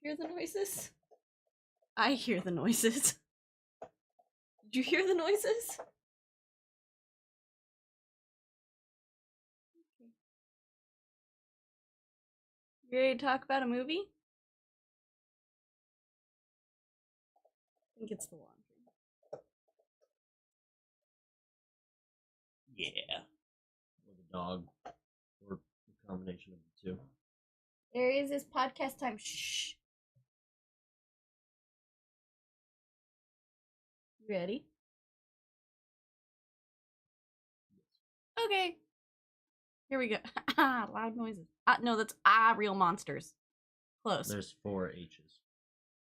hear the noises? I hear the noises. Did you hear the noises? Okay. You ready to talk about a movie? I think it's the laundry. Yeah. Or the dog. Or a combination of the two. There is this podcast time. Shh. You ready? Okay. Here we go. Loud noises. No, that's real monsters. Close. There's 4 H's.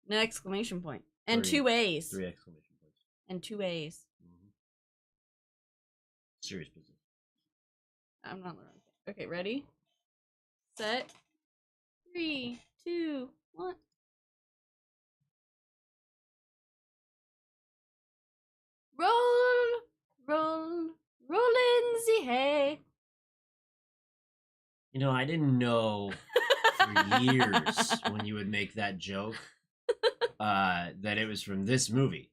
An exclamation point. And 3 2 A's. 3 exclamation points. And 2 A's. Mm-hmm. Serious business. I'm not learning. Okay, ready? Set. 3, 2, 1. Roll, roll, roll in the hay. You know, I didn't know for years when you would make that joke that it was from this movie.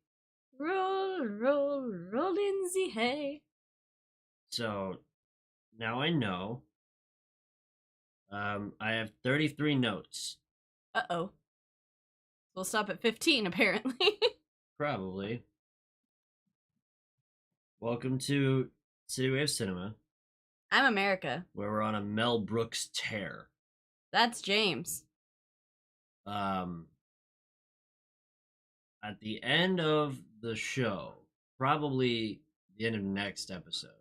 Roll, roll, roll in the hay. So now I know. I have 33 notes. Uh-oh. We'll stop at 15, apparently. Probably. Welcome to CityWavesCinema, I'm America. where we're on a Mel Brooks tear. That's James. At the end of the show, probably the end of next episode,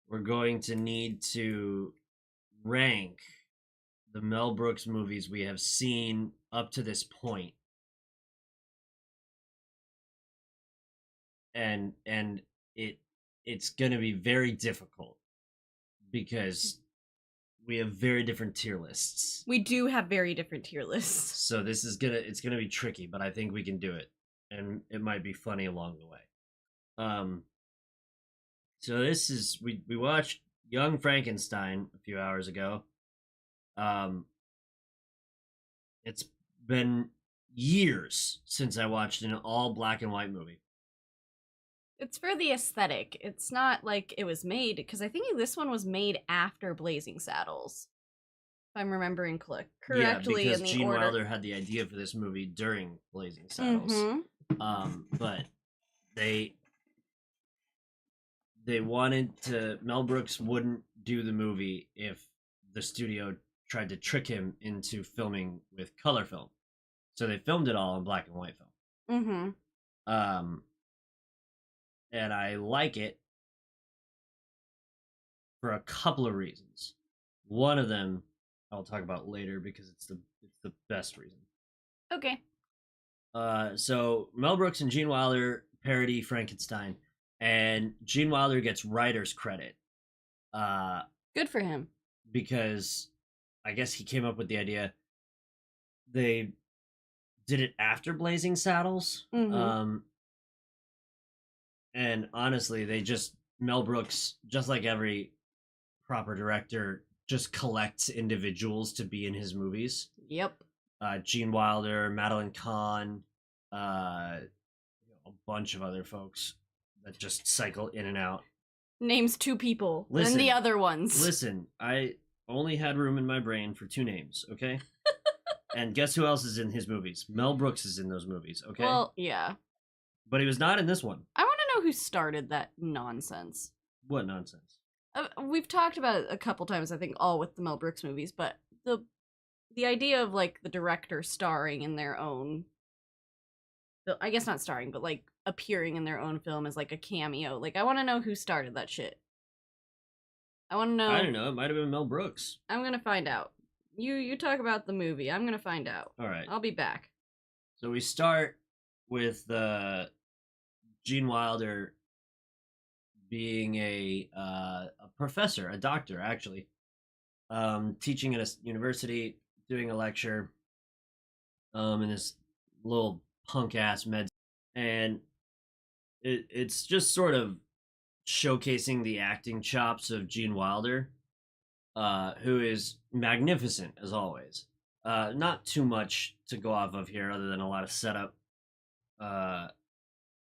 we're going to need to rank the Mel Brooks movies we have seen up to this point. And it's going to be very difficult because we have very different tier lists. We do have very different tier lists. So it's gonna be tricky, but I think we can do it, and it might be funny along the way. So this is we watched Young Frankenstein a few hours ago. It's been years since I watched an all black and white movie. It's for the aesthetic. It's not like it was made, because I think this one was made after Blazing Saddles. If I'm remembering correctly Yeah, because in the Gene order. Wilder had the idea for this movie during Blazing Saddles. But they wanted to. Mel Brooks wouldn't do the movie if the studio tried to trick him into filming with color film, so they filmed it all in black and white film. And I like it for a couple of reasons. One of them I'll talk about later because it's the best reason. Okay. So Mel Brooks and Gene Wilder parody Frankenstein, and Gene Wilder gets writer's credit. Good for him. Because I guess he came up with the idea. They did it after Blazing Saddles. And honestly, Mel Brooks, just like every proper director, just collects individuals to be in his movies. Yep. Gene Wilder, Madeline Kahn, a bunch of other folks that just cycle in and out. Names 2 people. Listen, and the other ones. Listen, I only had room in my brain for 2 names, okay? And guess who else is in his movies? Mel Brooks is in those movies, okay? Well, yeah. But he was not in this one. I want to know who started that nonsense. What nonsense? We've talked about it a couple times, I think, all with the Mel Brooks movies, but the idea of, like, the director starring in their own... I guess not starring, but, like, appearing in their own film as, like, a cameo. Like, I want to know who started that shit. I want to know... I don't know. It might have been Mel Brooks. I'm gonna find out. You talk about the movie. I'm gonna find out. All right. I'll be back. So we start with Gene Wilder being a professor, a doctor, actually, teaching at a university, doing a lecture, in this little punk ass med, and it's just sort of showcasing the acting chops of Gene Wilder, who is magnificent as always. Not too much to go off of here, other than a lot of setup, uh,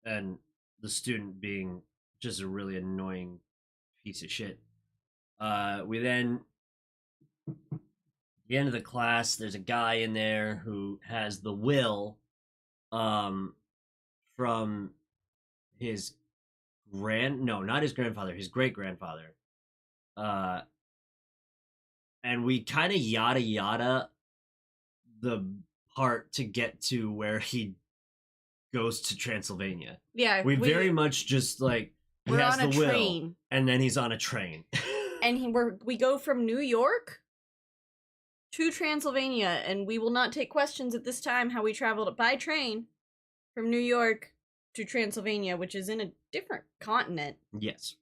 and the student being just a really annoying piece of shit. We then, at the end of the class, there's a guy in there who has the will, um, from his no, not his grandfather, his great grandfather. Uh, and we kind of yada yada the part to get to where he goes to Transylvania. Yeah, we very much just like he we're has on the a will, train, and then he's on a train, and we go from New York to Transylvania, and we will not take questions at this time how we traveled by train from New York to Transylvania, which is in a different continent. Yes.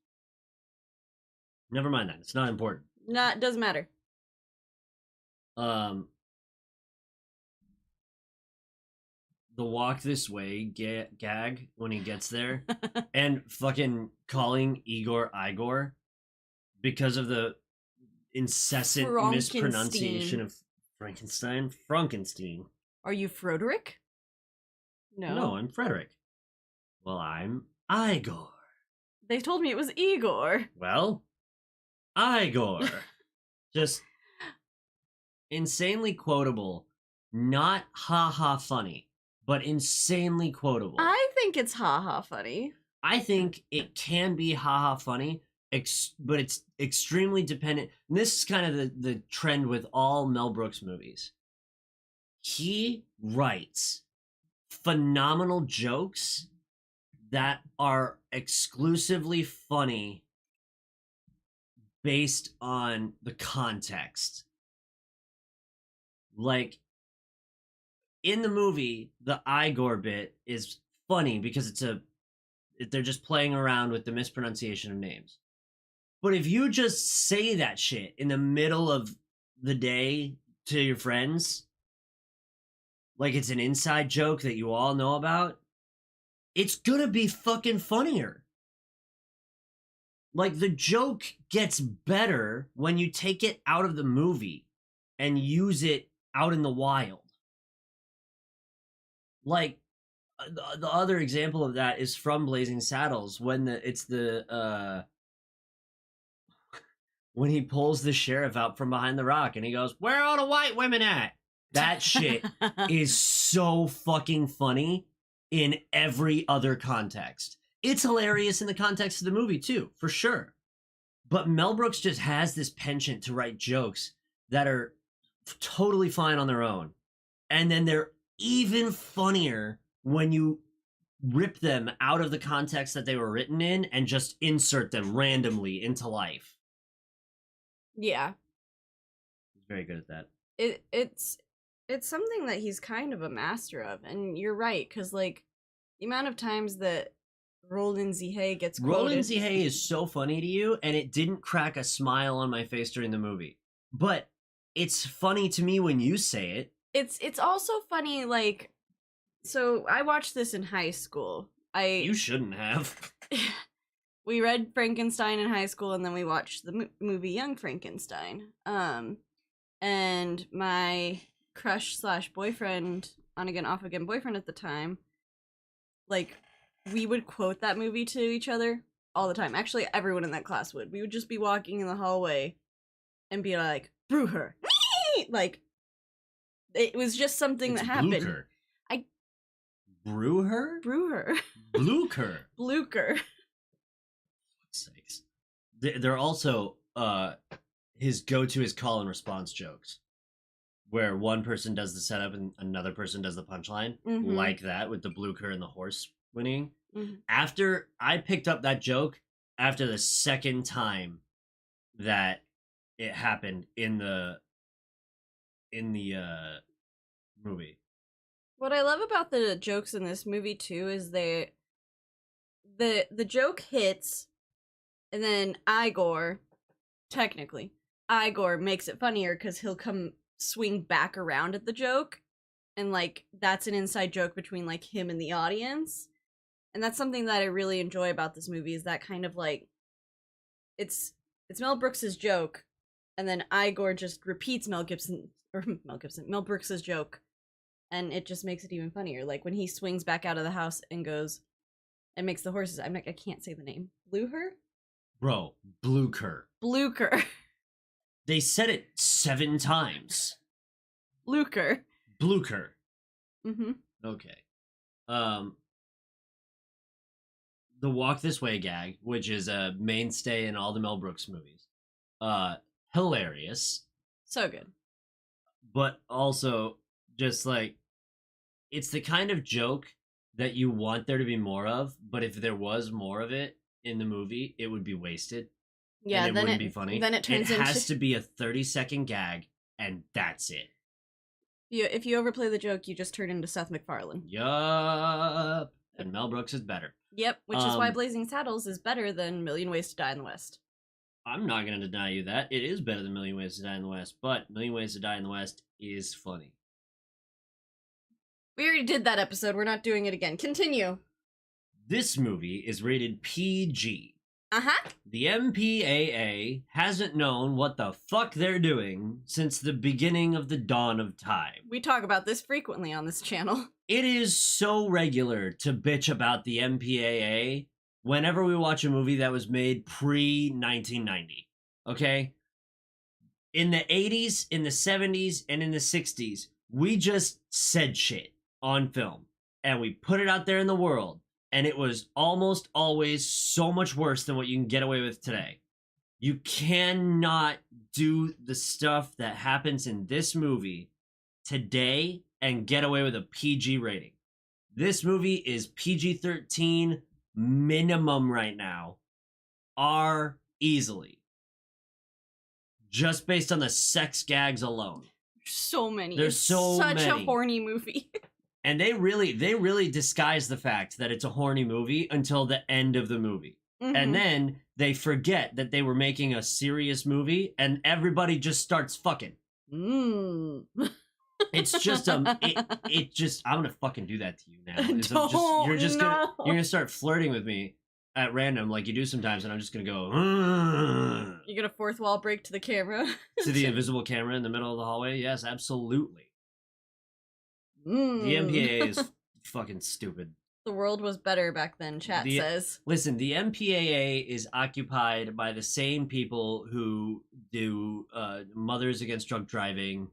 Never mind that. It's not important. Doesn't matter. The walk this way gag when he gets there, and fucking calling Igor because of the incessant mispronunciation of Frankenstein. Are you Frederick? No, I'm Frederick. Well, I'm Igor. They told me it was Igor. Well, Igor. Just insanely quotable. Not ha-ha funny, but insanely quotable. I think it's ha-ha funny. I think it can be ha-ha funny, but it's extremely dependent. And this is kind of the trend with all Mel Brooks movies. He writes phenomenal jokes that are exclusively funny based on the context. Like, in the movie, the Igor bit is funny because they're just playing around with the mispronunciation of names. But if you just say that shit in the middle of the day to your friends, like it's an inside joke that you all know about, it's gonna be fucking funnier. Like, the joke gets better when you take it out of the movie and use it out in the wild. Like, the other example of that is from Blazing Saddles, when when he pulls the sheriff out from behind the rock and he goes, "Where are all the white women at?" That shit is so fucking funny in every other context. It's hilarious in the context of the movie too, for sure. But Mel Brooks just has this penchant to write jokes that are totally fine on their own. And then they're even funnier when you rip them out of the context that they were written in and just insert them randomly into life. Yeah. He's very good at that. It's something that he's kind of a master of, and you're right, because like the amount of times that Roland Zehe gets quoted. Roland Zehe is so funny to you, and it didn't crack a smile on my face during the movie. But it's funny to me when you say it. It's also funny, like, so I watched this in high school. You shouldn't have. We read Frankenstein in high school, and then we watched the movie Young Frankenstein. And my crush / boyfriend, on again, off again boyfriend at the time, like, we would quote that movie to each other all the time. Actually, everyone in that class would. We would just be walking in the hallway and be like, "Brew her." Like, it was just something that happened. Blucher. Brew her? Brew her. Blucher. Blucher. Sakes. They're also his go-to is call and response jokes, where one person does the setup and another person does the punchline, like that with the Blucher and the horse winning. After I picked up that joke, after the second time that it happened in the movie. What I love about the jokes in this movie too is the joke hits, and then Igor makes it funnier because he'll come swing back around at the joke, and like that's an inside joke between like him and the audience. And that's something that I really enjoy about this movie, is that kind of like it's Mel Brooks's joke, And then Igor just repeats Mel Brooks's joke, and it just makes it even funnier. Like when he swings back out of the house and goes and makes the horses. I'm like, I can't say the name. Blucher? Bro, Blucher. Blucher. They said it 7 times. Blucher. Blucher. Mm-hmm. Okay. The Walk This Way gag, which is a mainstay in all the Mel Brooks movies. Hilarious. So good. But also just like it's the kind of joke that you want there to be more of, but if there was more of it in the movie, it would be wasted. Yeah, and it wouldn't be funny. Then it turns into... has to be a 30-second gag, and that's it. If you overplay the joke, you just turn into Seth MacFarlane. Yup. And Mel Brooks is better. Yep, which is why Blazing Saddles is better than Million Ways to Die in the West. I'm not going to deny you that. It is better than Million Ways to Die in the West, but Million Ways to Die in the West is funny. We already did that episode. We're not doing it again. Continue. This movie is rated PG. Uh-huh. The MPAA hasn't known what the fuck they're doing since the beginning of the dawn of time. We talk about this frequently on this channel. It is so regular to bitch about the MPAA whenever we watch a movie that was made pre-1990, okay? In the 80s, in the 70s, and in the 60s, we just said shit on film, and we put it out there in the world, and it was almost always so much worse than what you can get away with today. You cannot do the stuff that happens in this movie today and get away with a PG rating. This movie is PG-13 minimum right now. R easily. Just based on the sex gags alone. So many. There's so such many. a horny movie. And they really disguise the fact that it's a horny movie until the end of the movie. Mm-hmm. And then they forget that they were making a serious movie and everybody just starts fucking. It's just it just I'm gonna fucking do that to you now. You're gonna start flirting with me at random like you do sometimes, and I'm just gonna go. You're gonna fourth wall break to the camera. To the invisible camera in the middle of the hallway. Yes, absolutely. The MPAA is fucking stupid. The world was better back then, chat says. Listen, the MPAA is occupied by the same people who do Mothers Against Drunk Driving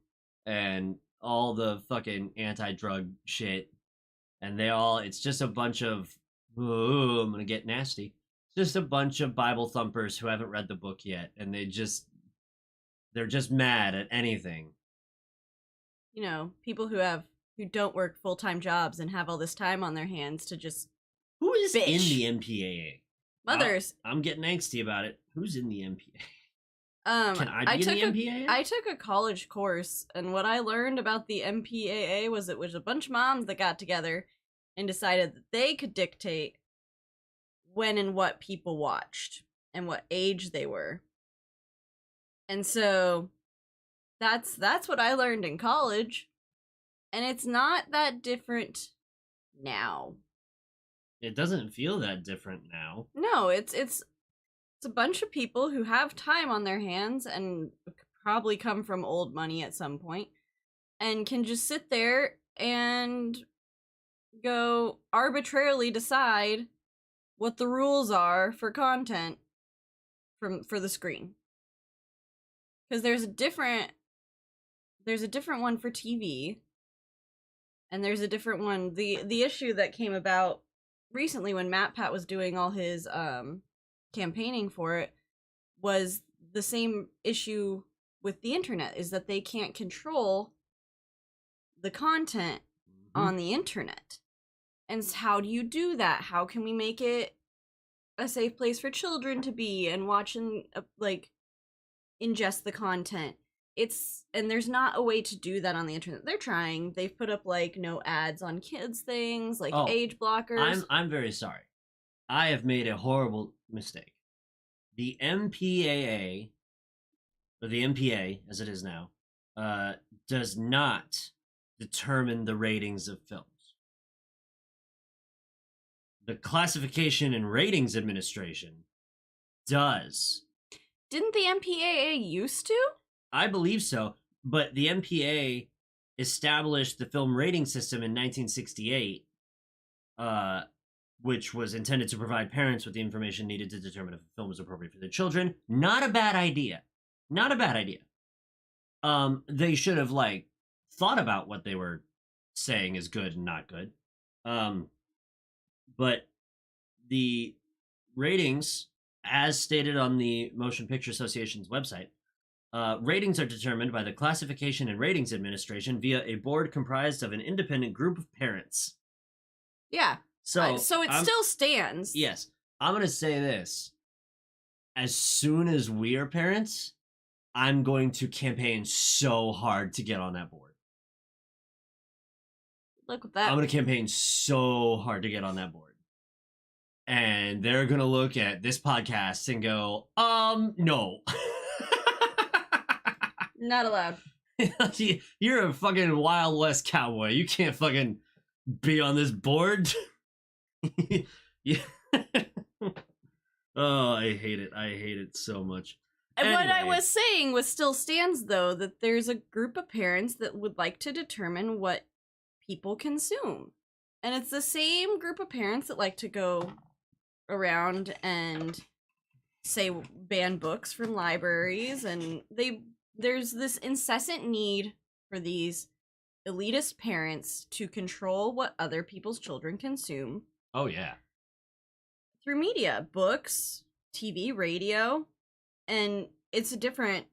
and all the fucking anti-drug shit. And it's just a bunch of, I'm gonna get nasty. Just a bunch of Bible thumpers who haven't read the book yet. And they're just mad at anything. You know, people who don't work full-time jobs and have all this time on their hands to just Who is bitch. in the MPAA? Mothers. I'm getting angsty about it. Who's in the MPAA? Can I be in the MPAA? I took a college course, and what I learned about the MPAA was it was a bunch of moms that got together and decided that they could dictate when and what people watched and what age they were. And so that's what I learned in college. And it's not that different now. It doesn't feel that different now. No, it's a bunch of people who have time on their hands and probably come from old money at some point and can just sit there and go arbitrarily decide what the rules are for content for the screen. Because there's a different one for TV. And there's a different one. The issue that came about recently when MatPat was doing all his campaigning for it was the same issue with the internet, is that they can't control the content on the internet. And how do you do that? How can we make it a safe place for children to be and watch and ingest the content? And there's not a way to do that on the internet. They're trying. They've put up no ads on kids things, age blockers. I'm very sorry. I have made a horrible mistake. The MPAA, or the MPA as it is now, does not determine the ratings of films. The Classification and Ratings Administration does. Didn't the MPAA used to? I believe so. But the MPA established the film rating system in 1968, uh, which was intended to provide parents with the information needed to determine if a film was appropriate for their children. Not a bad idea. Not a bad idea. They should have like thought about what they were saying is good and not good. But the ratings, as stated on the Motion Picture Association's website, ratings are determined by the Classification and Ratings Administration via a board comprised of an independent group of parents. Yeah. So it still stands. Yes. I'm going to say this. As soon as we are parents, I'm going to campaign so hard to get on that board. Look at that. I'm going to campaign so hard to get on that board. And they're going to look at this podcast and go, no. Not allowed. You're a fucking Wild West cowboy. You can't fucking be on this board. Yeah. Oh, I hate it. I hate it so much. And anyway. What I was saying was still stands, though, that there's a group of parents that would like to determine what people consume. And it's the same group of parents that like to go around and say ban books from libraries, and there's this incessant need for these elitist parents to control what other people's children consume. Oh yeah. Through media, books, TV, radio, and it's a different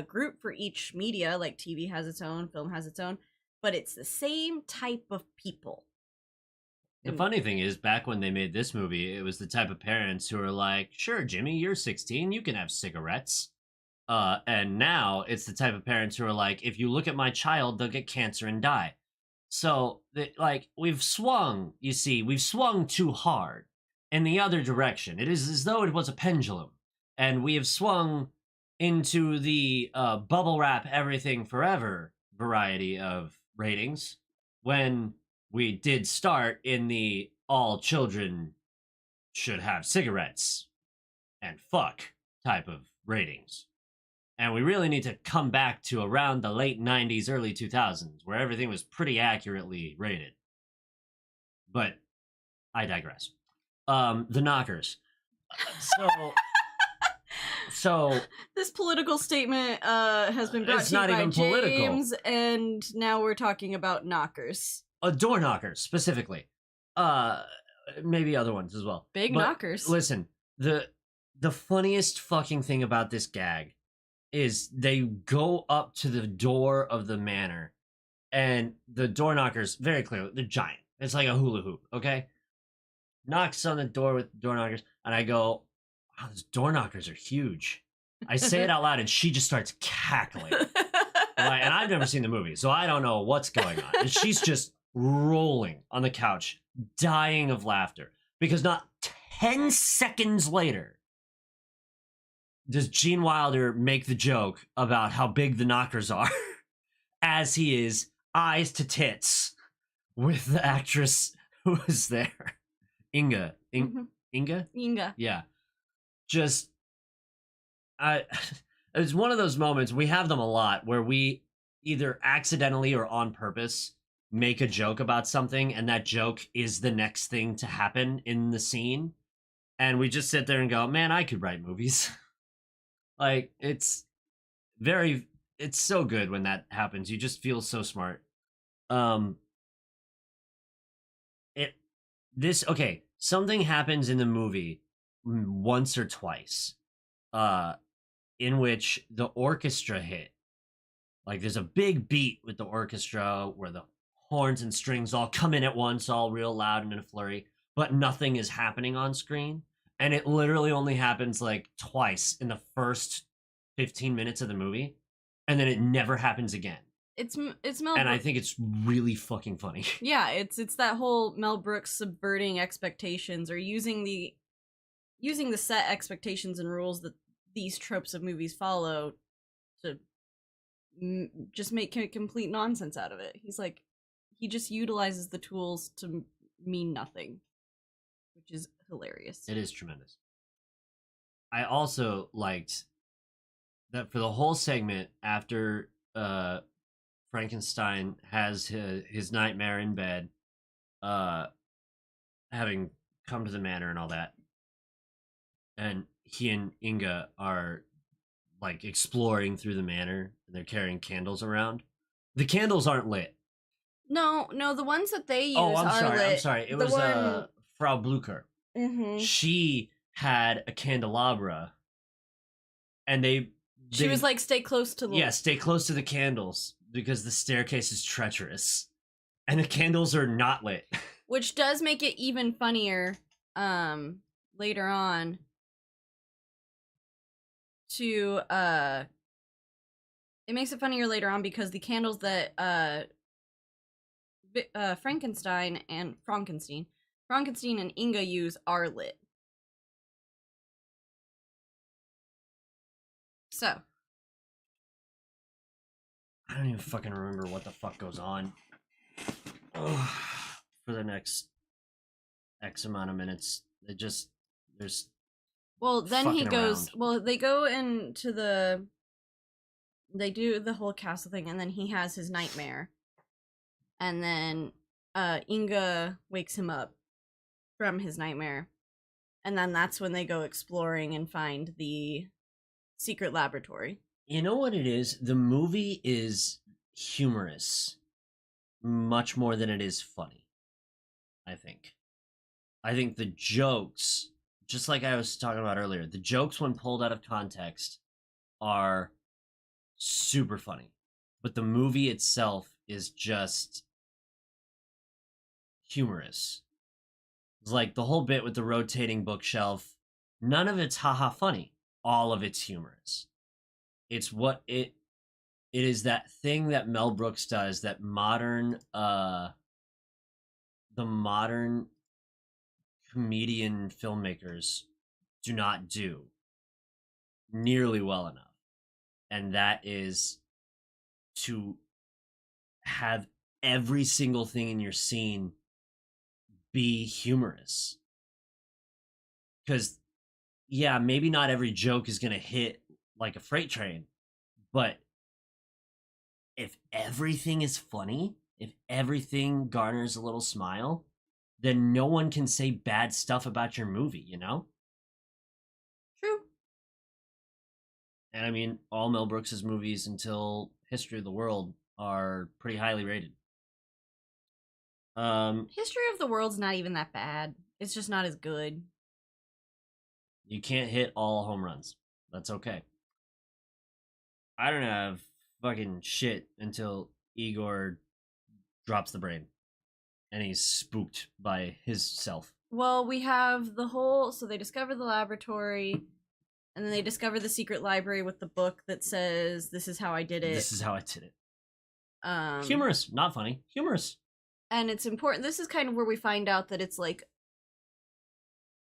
group for each media. Like TV has its own, film has its own, but it's the same type of people. The funny thing is, back when they made this movie, it was the type of parents who were like, sure, Jimmy, you're 16, you can have cigarettes. And now it's the type of parents who are like, if you look at my child, they'll get cancer and die. So, we've swung, you see, we've swung too hard in the other direction. It is as though it was a pendulum. And we have swung into the bubble wrap everything forever variety of ratings when we did start in the all children should have cigarettes and fuck type of ratings. And we really need to come back to around the late 90s, early 2000s, where everything was pretty accurately rated. But I digress. The Knockers. So this political statement has been brought to you by James, political. And now we're talking about knockers. Door knockers, specifically. Maybe other ones as well. Big knockers. Listen, the funniest fucking thing about this gag is they go up to the door of the manor, and the door knockers, very clearly, they're giant. It's like a hula hoop, okay? Knocks on the door with door knockers, and I go, wow, those door knockers are huge. I say it out loud, and she just starts cackling. Right? And I've never seen the movie, so I don't know what's going on. And she's just rolling on the couch, dying of laughter, because not 10 seconds later does Gene Wilder make the joke about how big the knockers are as he is eyes to tits with the actress who was there. Inga. Inga? Inga. Yeah. Just, it's one of those moments, we have them a lot, where we either accidentally or on purpose make a joke about something, and that joke is the next thing to happen in the scene. And we just sit there and go, man, I could write movies. Like, it's so good when that happens. You just feel so smart. Something happens in the movie once or twice, in which the orchestra hit. Like, there's a big beat with the orchestra where the horns and strings all come in at once, all real loud and in a flurry, but nothing is happening on screen. And it literally only happens like twice in the first 15 minutes of the movie, and then it never happens again. It's Mel, and I think it's really fucking funny. Yeah, it's that whole Mel Brooks subverting expectations, or using the set expectations and rules that these tropes of movies follow to just make complete nonsense out of it. He just utilizes the tools to mean nothing, which is hilarious. It is tremendous. I also liked that for the whole segment after Frankenstein has his nightmare in bed, uh, having come to the manor and all that, and he and Inga are like exploring through the manor and they're carrying candles around. The candles aren't lit. No, the ones that they use Oh, I'm are sorry. lit. I'm sorry. It the was one... Frau Blucher. Mm-hmm. She had a candelabra, and She was like, stay close to the... Yeah, stay close to the candles because the staircase is treacherous, and the candles are not lit. Which does make it even funnier later on to it makes it funnier later on because the candles that Frankenstein and Inga use are lit. So I don't even fucking remember what the fuck goes on for the next X amount of minutes. There's well, then he goes around. well, they go into they do the whole castle thing, and then he has his nightmare, and then Inga wakes him up from his nightmare, and then that's when they go exploring and find the secret laboratory. You know what it is? The movie is humorous much more than it is funny. I think the jokes, just like I was talking about earlier, the jokes when pulled out of context are super funny. But the movie itself is just humorous. It's like the whole bit with the rotating bookshelf, none of it's haha funny. All of it's humorous. It's what it is, that thing that Mel Brooks does that the modern comedian filmmakers do not do nearly well enough. And that is to have every single thing in your scene be humorous. Because, yeah, maybe not every joke is going to hit like a freight train, but if everything is funny, if everything garners a little smile, then no one can say bad stuff about your movie, you know? True. And I mean, all Mel Brooks's movies until History of the World are pretty highly rated. History of the World's not even that bad. It's just not as good. You can't hit all home runs. That's okay. I don't have fucking shit until Igor drops the brain and he's spooked by his self. Well, we have the whole... So they discover the laboratory, and then they discover the secret library with the book that says, "This is how I did it." This is how I did it. Humorous, not funny. Humorous. And it's important. This is kind of where we find out that it's like...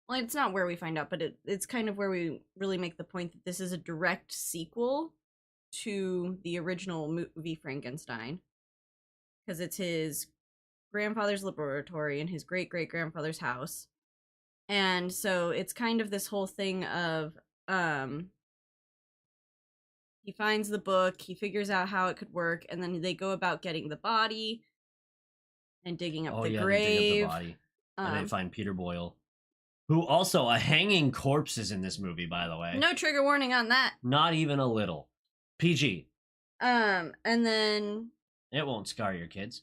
Well, it's not where we find out, but it's kind of where we really make the point that this is a direct sequel to the original movie Frankenstein. Because it's his grandfather's laboratory and his great-great-grandfather's house. And so it's kind of this whole thing of he finds the book, he figures out how it could work, and then they go about getting the body and digging up the grave. They dig up the body. And they find Peter Boyle, who also a hanging corpse is in this movie, by the way. No trigger warning on that. Not even a little. PG. And then it won't scar your kids.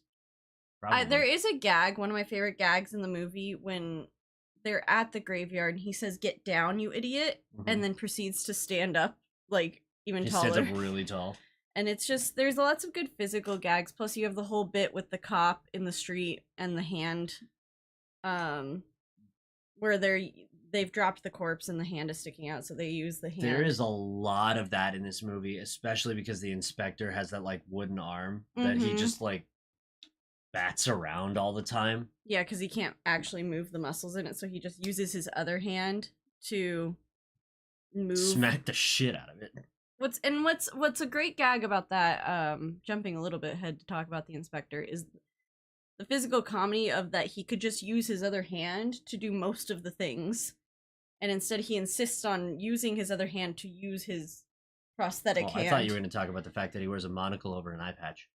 There is a gag, one of my favorite gags in the movie, when they're at the graveyard and he says, "Get down, you idiot," and then proceeds to stand up, like, even taller. He stands up really tall. And it's just, there's lots of good physical gags, plus you have the whole bit with the cop in the street and the hand, where they've dropped the corpse and the hand is sticking out, so they use the hand. There is a lot of that in this movie, especially because the inspector has that, like, wooden arm that he just, like, bats around all the time. Yeah, because he can't actually move the muscles in it, so he just uses his other hand to move. Smack the shit out of it. What's a great gag about that, jumping a little bit ahead to talk about the inspector, is the physical comedy of that he could just use his other hand to do most of the things, and instead he insists on using his other hand to use his prosthetic Oh, hand. I thought you were going to talk about the fact that he wears a monocle over an eye patch.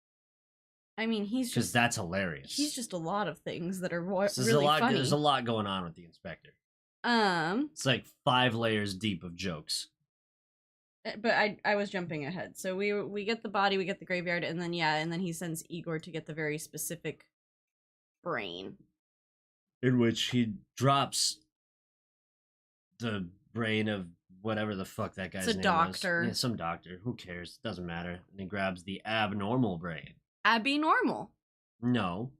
I mean, he's because just that's hilarious. he's just a lot of things that are really funny. funny. There's a lot going on with the inspector. It's like 5 layers deep of jokes. But I was jumping ahead. So we get the body, we get the graveyard, and then he sends Igor to get the very specific brain. In which he drops the brain of whatever the fuck that guy's name was. Doctor. Yeah, some doctor. Who cares? Doesn't matter. And he grabs the abnormal brain. Abby Normal. No.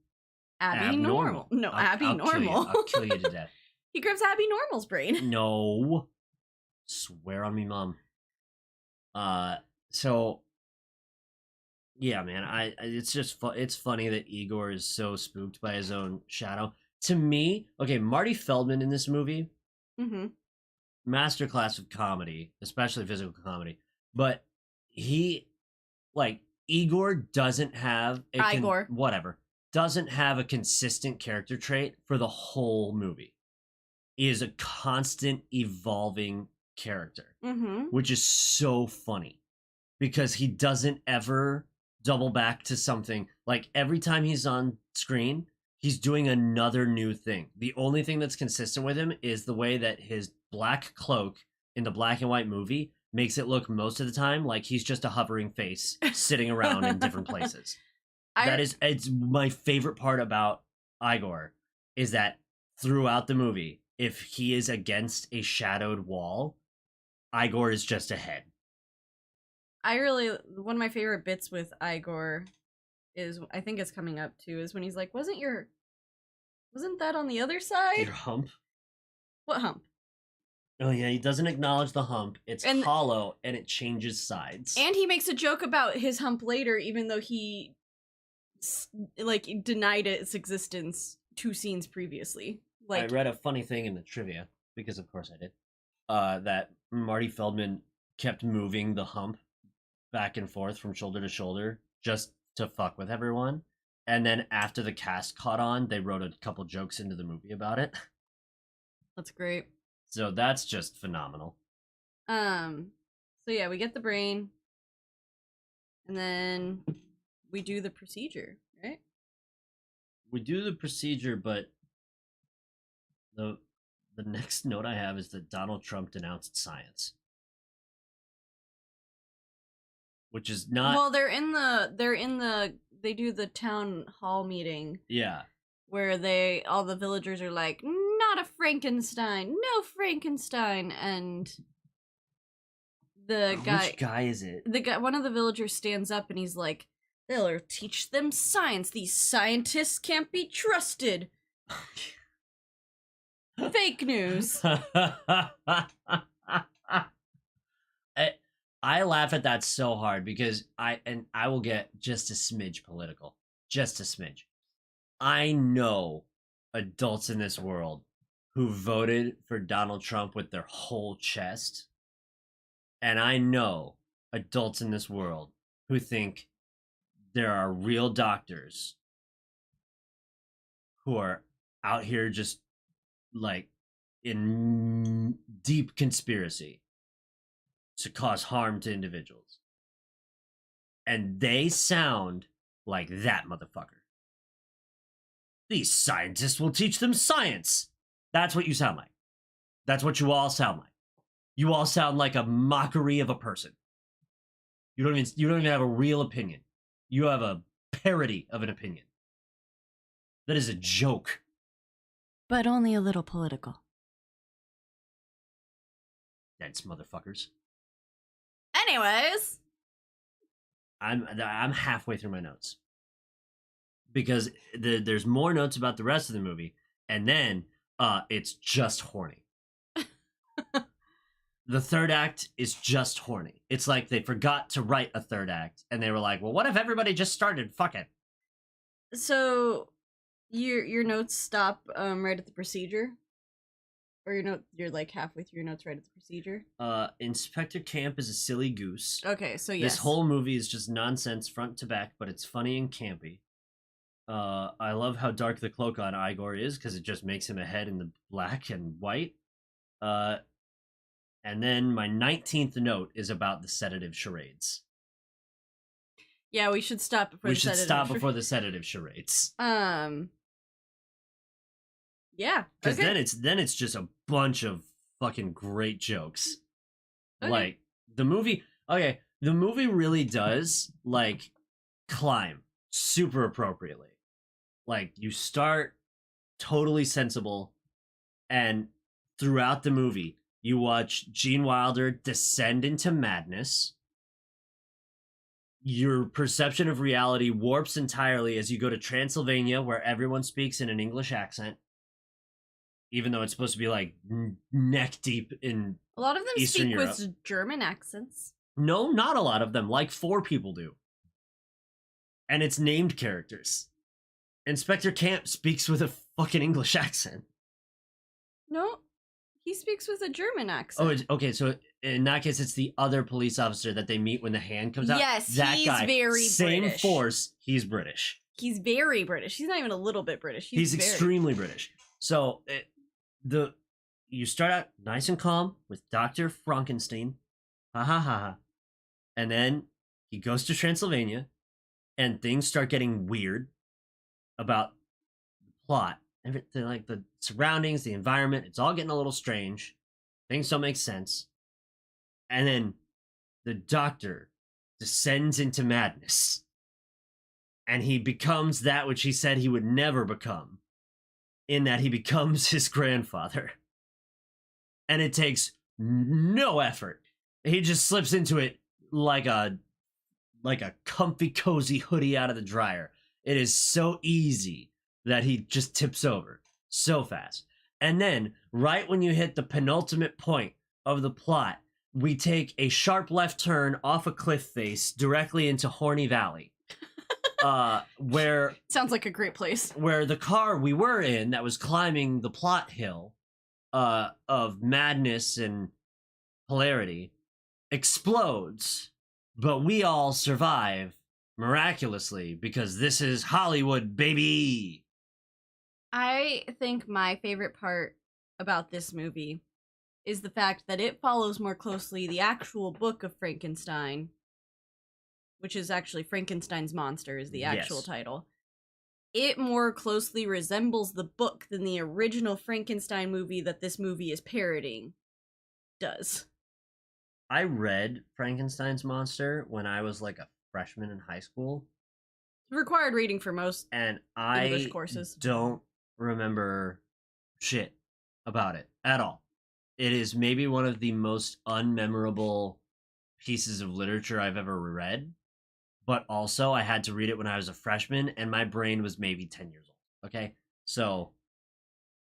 Abby Normal. No, Abby Normal. I'll kill you to death. He grabs Abby Normal's brain. No. Swear on me, Mom. So yeah, man, it's just it's funny that Igor is so spooked by his own shadow. To me, okay, Marty Feldman in this movie, masterclass of comedy, especially physical comedy. But Igor doesn't have doesn't have a consistent character trait for the whole movie. He is a constant evolving character, which is so funny because he doesn't ever double back to something. Like every time he's on screen, he's doing another new thing. The only thing that's consistent with him is the way that his black cloak in the black and white movie makes it look most of the time like he's just a hovering face sitting around in different places. It's my favorite part about Igor is that throughout the movie, if he is against a shadowed wall, Igor is just ahead. One of my favorite bits with Igor is, I think it's coming up too, is when he's like, wasn't that on the other side? Your hump? What hump? Oh yeah, he doesn't acknowledge the hump. It's hollow and it changes sides. And he makes a joke about his hump later, even though he denied its existence 2 scenes previously. I read a funny thing in the trivia, because of course I did, that Marty Feldman kept moving the hump back and forth from shoulder to shoulder just to fuck with everyone. And then after the cast caught on, they wrote a couple jokes into the movie about it. That's great. So that's just phenomenal. So yeah, we get the brain, and then we do the procedure, right? We do the procedure, but the next note I have is that Donald Trump denounced science, which is not. Well, they do the town hall meeting. Yeah. Where all the villagers are like, not a Frankenstein, no Frankenstein, and the guy. Which guy is it? One of the villagers stands up and he's like, they'll teach them science. These scientists can't be trusted. Fake news. I laugh at that so hard because I will get just a smidge political. Just a smidge. I know adults in this world who voted for Donald Trump with their whole chest. And I know adults in this world who think there are real doctors who are out here just like in deep conspiracy to cause harm to individuals. And they sound like that motherfucker. These scientists will teach them science. That's what you sound like. That's what you all sound like. You all sound like a mockery of a person. You don't even have a real opinion. You have a parody of an opinion. That is a joke. But only a little political. Dense motherfuckers. Anyways, I'm halfway through my notes because there's more notes about the rest of the movie, and then it's just horny. The third act is just horny. It's like they forgot to write a third act, and they were like, "Well, what if everybody just started? Fuck it." So, your notes stop right at the procedure. Or you're like halfway through your notes right at the procedure? Inspector Camp is a silly goose. Okay, so yes. This whole movie is just nonsense front to back, but it's funny and campy. I love how dark the cloak on Igor is, because it just makes him a head in the black and white. And then my 19th note is about the sedative charades. Yeah, we should stop before we should stop before the sedative charades. Yeah, because then it's just a bunch of fucking great jokes. Okay. Like the movie. Okay, the movie really does like climb super appropriately. Like you start totally sensible, and throughout the movie, you watch Gene Wilder descend into madness. Your perception of reality warps entirely as you go to Transylvania, where everyone speaks in an English accent, even though it's supposed to be like neck deep in a lot of them Eastern speak Europe. with German accents. No, not a lot of them. Like 4 people do. And it's named characters. Inspector Camp speaks with a fucking English accent. No, he speaks with a German accent. Oh, okay. So in that case, it's the other police officer that they meet when the hand comes out. Yes, that he's guy, very same British. Force. He's British. He's very British. He's not even a little bit British. He's extremely British. So you start out nice and calm with Dr. Frankenstein, ha ha ha ha, and then he goes to Transylvania, and things start getting weird about the plot, everything, like the surroundings, the environment. It's all getting a little strange. Things don't make sense, and then the doctor descends into madness, and he becomes that which he said he would never become, in that he becomes his grandfather. And it takes no effort. He just slips into it like a comfy, cozy hoodie out of the dryer. It is so easy that he just tips over so fast. And then, right when you hit the penultimate point of the plot, we take a sharp left turn off a cliff face directly into Horny Valley. Where sounds like a great place. Where the car we were in that was climbing the plot hill of madness and hilarity explodes, but we all survive miraculously because this is Hollywood, baby. I think my favorite part about this movie is the fact that it follows more closely the actual book of Frankenstein, which is actually Frankenstein's Monster is the actual title. It more closely resembles the book than the original Frankenstein movie that this movie is parodying does. I read Frankenstein's Monster when I was like a freshman in high school. Required reading for most English courses. Don't remember shit about it at all. It is maybe one of the most unmemorable pieces of literature I've ever read. But also, I had to read it when I was a freshman, and my brain was maybe 10 years old. Okay? So,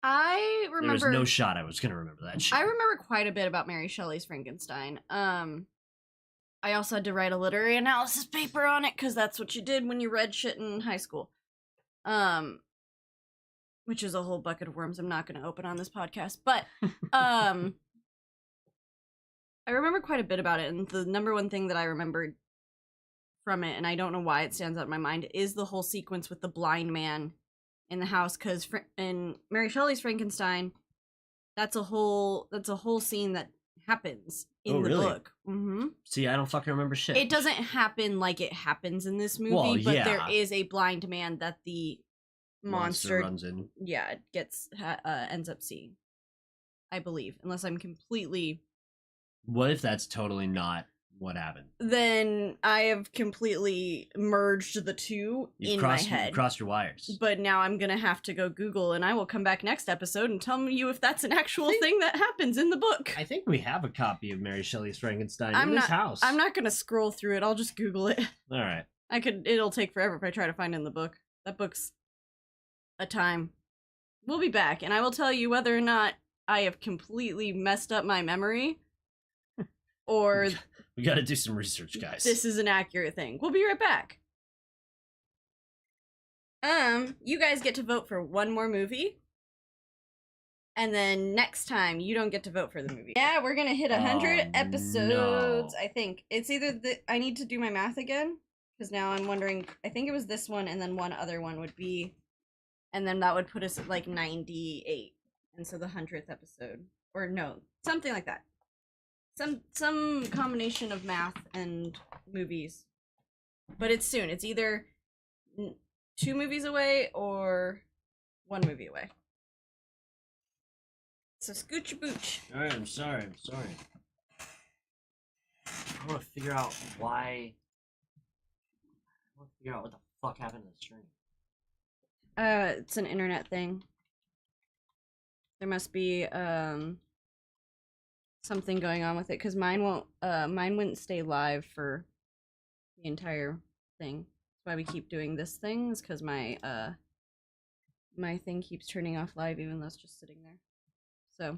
I remember... there was no shot I was going to remember that shit. I remember quite a bit about Mary Shelley's Frankenstein. I also had to write a literary analysis paper on it, because that's what you did when you read shit in high school. Which is a whole bucket of worms I'm not going to open on this podcast. But, I remember quite a bit about it, and the number one thing that I remembered from it, and I don't know why it stands out in my mind, is the whole sequence with the blind man in the house, because in Mary Shelley's Frankenstein, that's a whole scene that happens in the book. Mm-hmm. See, I don't fucking remember shit. It doesn't happen like it happens in this movie, but there is a blind man that the monster runs in. Yeah, it gets ends up seeing, I believe, unless I'm completely... What if that's totally not what happened? Then I have completely merged the two in my head. You've crossed your wires. But now I'm gonna have to go Google, and I will come back next episode and tell you if that's an actual thing that happens in the book. I think we have a copy of Mary Shelley's Frankenstein in this house. I'm not gonna scroll through it. I'll just Google it. All right. It'll take forever if I try to find it in the book. That book's a time. We'll be back, and I will tell you whether or not I have completely messed up my memory, or... We gotta do some research, guys. This is an accurate thing. We'll be right back. You guys get to vote for one more movie. And then next time, you don't get to vote for the movie. Yeah, we're gonna hit 100 episodes, no. I think. It's either I need to do my math again, because now I'm wondering, I think it was this one, and then one other one would be, and then that would put us at like 98. And so the 100th episode. Or no, something like that. Some combination of math and movies. But it's soon. It's either 2 movies away or 1 movie away. So scooch booch. Alright, I'm sorry. I want to figure out why. I want to figure out what the fuck happened to the stream. It's an internet thing. There must be something going on with it because mine wouldn't stay live for the entire thing. That's why we keep doing this thing, is because my thing keeps turning off live even though it's just sitting there. So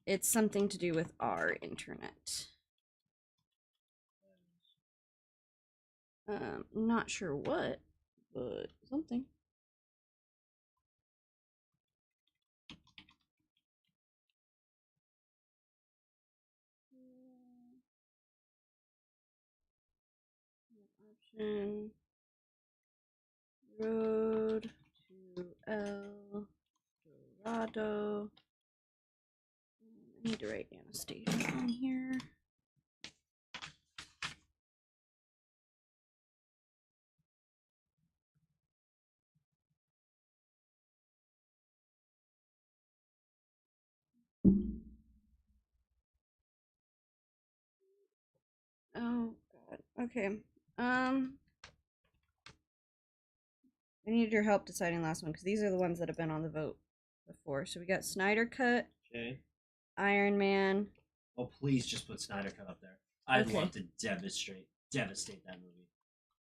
it's something to do with our internet. Not sure what, but something. Option road to El Dorado. I need to write Anastasia on here. Oh god. Okay. I need your help deciding the last one because these are the ones that have been on the vote before. So we got Snyder Cut, Okay. Iron Man. Oh, please just put Snyder Cut up there. I'd Okay. love to devastate that movie.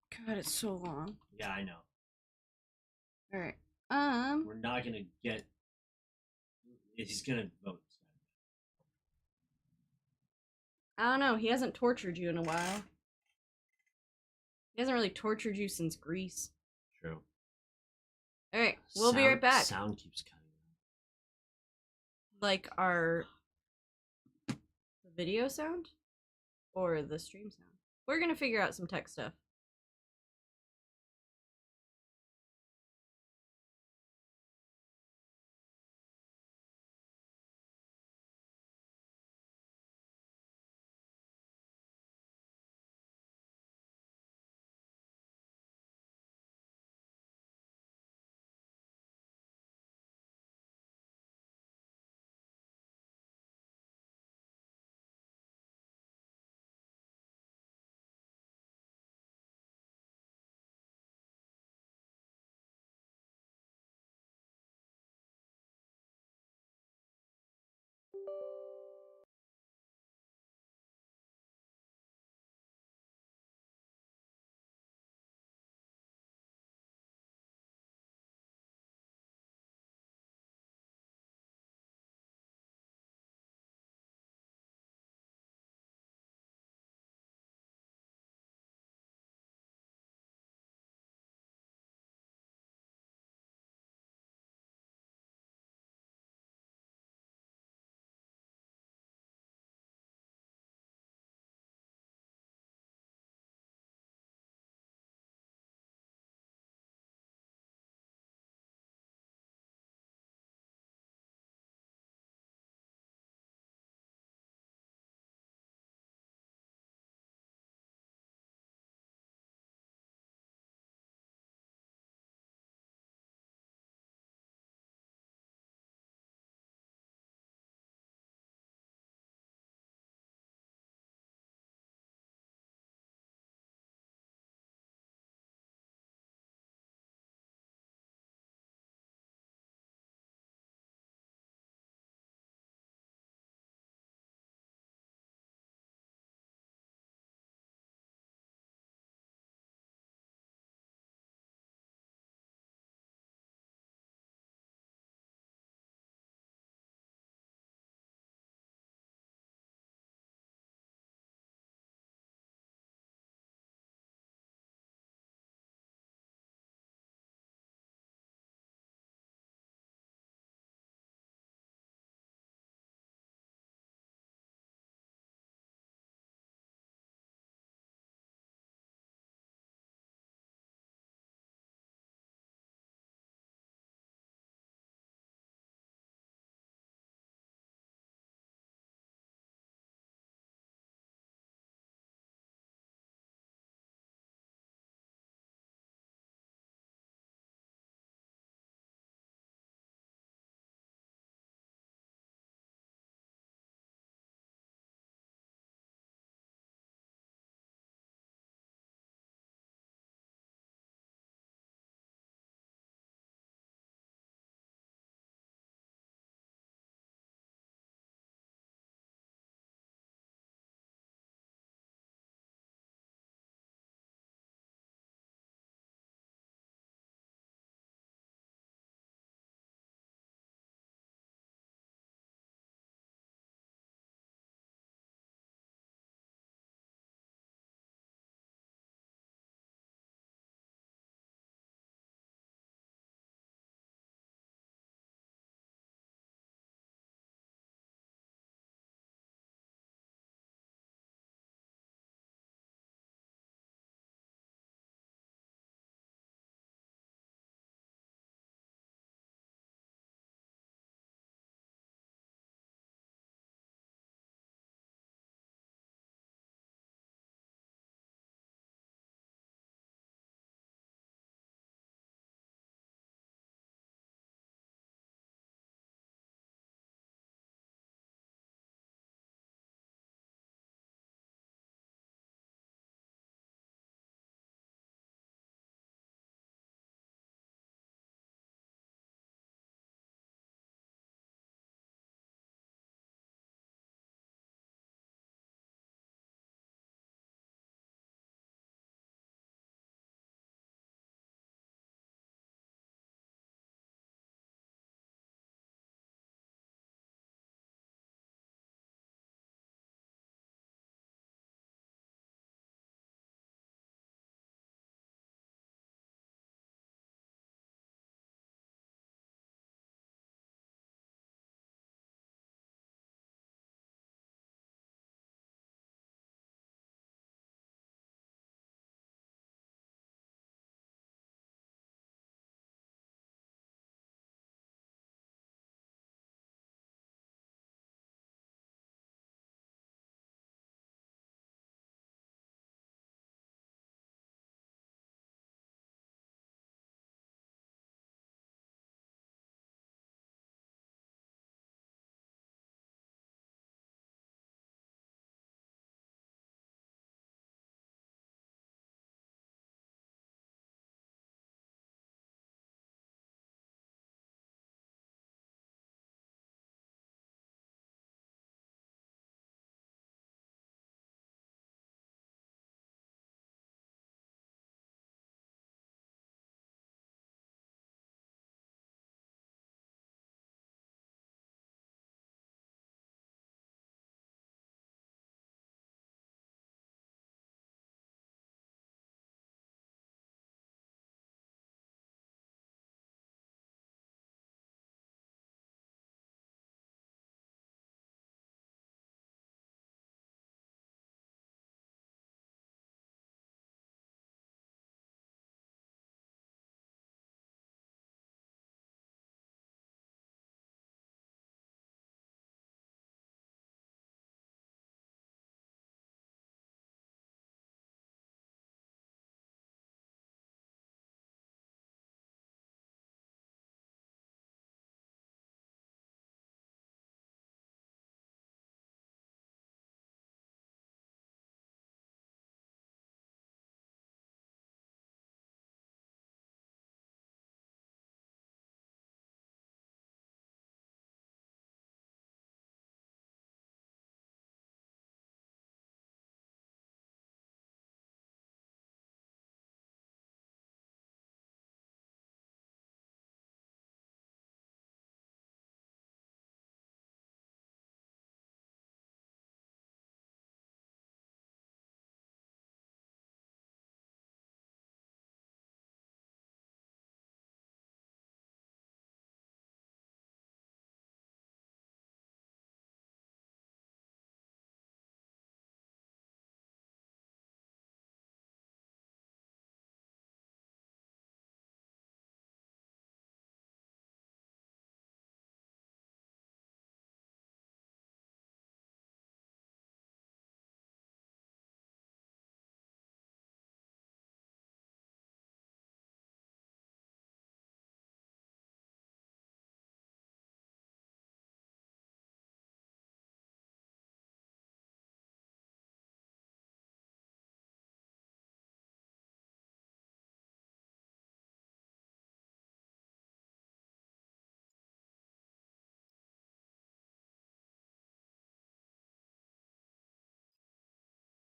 God, it's so long. Yeah, I know. All right. We're not gonna get. He's gonna vote Snyder I don't know. He hasn't tortured you in a while. He hasn't really tortured you since Grease. Cut. True. All right, we'll be right back. Sound keeps cutting out. Like our video sound or the stream sound. We're gonna figure out some tech stuff.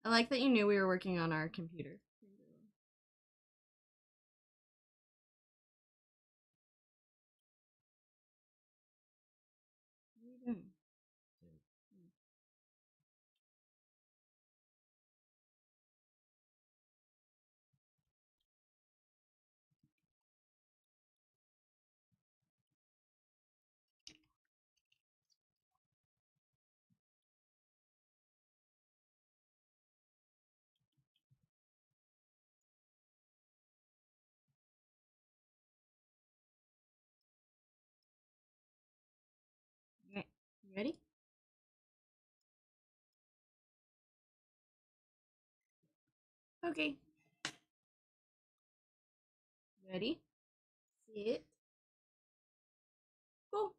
I like that you knew we were working on our computer. What are you doing? Okay. You ready? Okay. Ready? Sit. Go.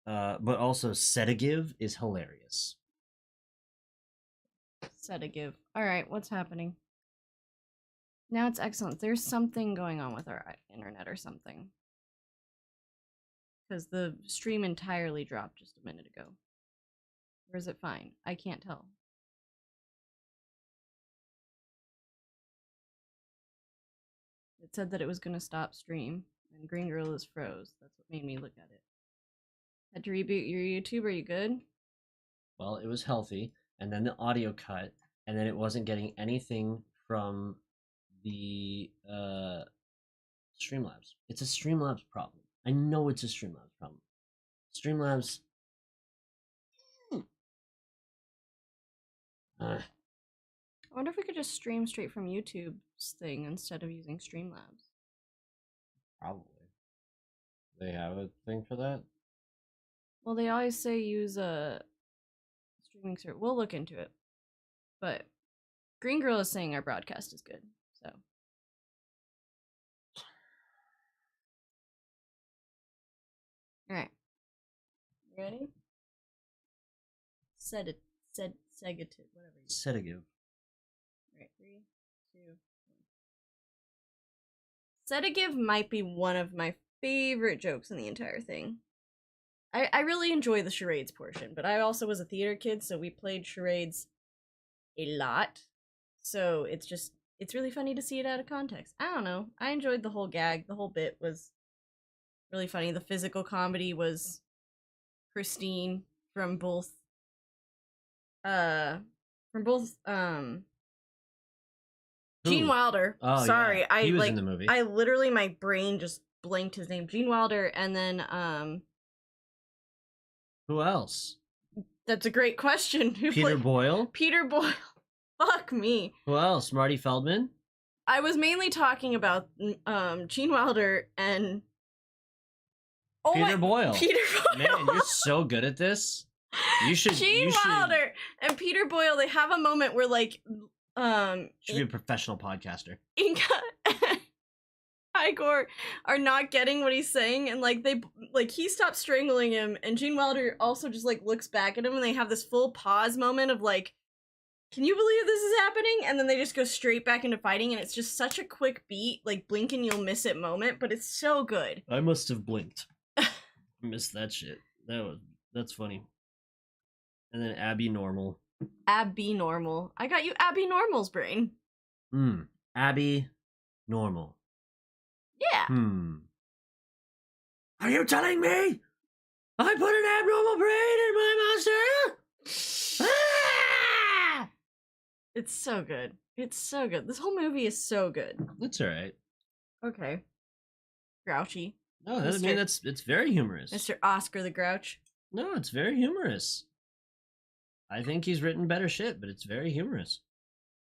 But also sedative is hilarious. Sedative. Alright, what's happening? Now it's excellent. There's something going on with our internet or something. Because the stream entirely dropped just a minute ago. Or is it fine? I can't tell. It said that it was going to stop stream, and Green Gorilla's froze. That's what made me look at it. Had to reboot your YouTube. Are you good? Well, it was healthy, and then the audio cut, and then it wasn't getting anything from the Streamlabs. It's a Streamlabs problem. I know it's a Streamlabs problem. Streamlabs. I wonder if we could just stream straight from YouTube's thing instead of using Streamlabs. Probably. They have a thing for that? Well, they always say use a streaming service. We'll look into it. But Green Girl is saying our broadcast is good, so. Alright. Ready? Sedative, whatever. Sedative. Alright, 3, 2, 1. Sedative might be one of my favorite jokes in the entire thing. I really enjoy the charades portion, but I also was a theater kid, so we played charades a lot. So it's really funny to see it out of context. I don't know. I enjoyed the whole gag. The whole bit was really funny. The physical comedy was pristine from both Gene Wilder. Oh, sorry, yeah. He was in the movie. I literally, my brain just blanked his name. Gene Wilder, and then Who else? that's a great question. Peter Boyle? Peter Boyle. Fuck me. Who else? Marty Feldman? I was mainly talking about Gene Wilder and Peter Boyle. Peter Boyle. Man, you're so good at this. Gene Wilder and Peter Boyle, they have a moment where should be a professional podcaster. Inga and Igor are not getting what he's saying, and he stops strangling him, and Gene Wilder also just looks back at him, and they have this full pause moment of can you believe this is happening? And then they just go straight back into fighting, and it's just such a quick beat, blink and you'll miss it moment, but it's so good. I must have blinked. I missed that shit. That's funny. And then Abby Normal. Abby Normal. I got you Abby Normal's brain. Abby Normal. Yeah. Are you telling me I put an abnormal brain in my monster? Ah! It's so good. It's so good. This whole movie is so good. That's alright. Okay. Grouchy. No, it's very humorous. Mr. Oscar the Grouch. No, it's very humorous. I think he's written better shit, but it's very humorous.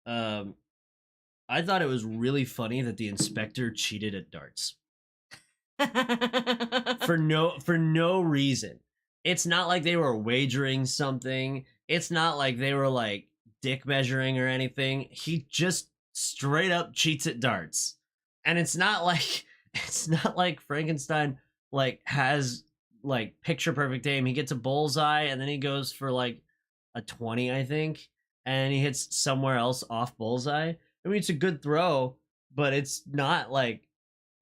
I thought it was really funny that the inspector cheated at darts. for no reason. It's not like they were wagering something. It's not like they were dick measuring or anything. He just straight up cheats at darts. And it's not like Frankenstein has picture perfect aim. He gets a bullseye and then he goes for a 20, I think, and he hits somewhere else off bullseye. I mean, it's a good throw, but it's not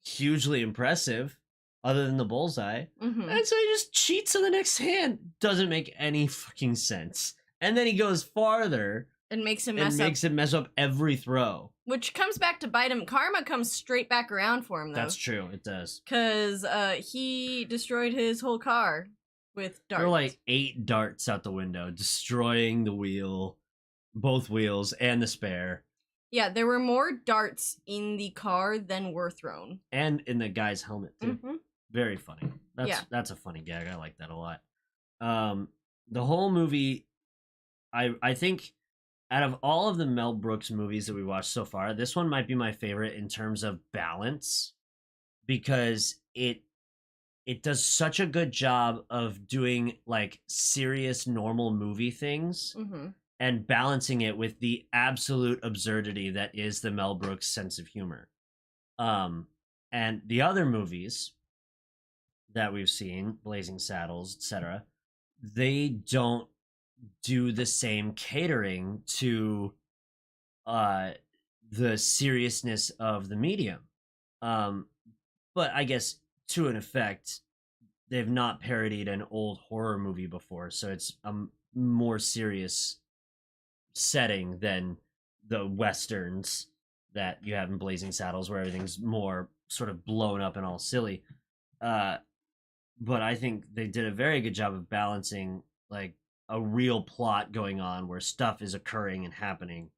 hugely impressive other than the bullseye. Mm-hmm. And so he just cheats on the next hand. Doesn't make any fucking sense. And then he goes farther and makes him and makes him mess up every throw. Which comes back to bite him. Karma comes straight back around for him, though. That's true. It does. Because he destroyed his whole car with darts. There were like 8 darts out the window, destroying the wheel, both wheels, and the spare. Yeah, there were more darts in the car than were thrown. And in the guy's helmet, too. Mm-hmm. Very funny. That's a funny gag. I like that a lot. The whole movie, I think, out of all of the Mel Brooks movies that we watched so far, this one might be my favorite in terms of balance, because it does such a good job of doing like serious normal movie things and balancing it with the absolute absurdity that is the Mel Brooks sense of humor. And the other movies that we've seen, Blazing Saddles, etc., they don't do the same catering to the seriousness of the medium. But I guess to an effect, they've not parodied an old horror movie before, so it's a more serious setting than the westerns that you have in Blazing Saddles, where everything's more sort of blown up and all silly. But I think they did a very good job of balancing like a real plot going on where stuff is occurring and happening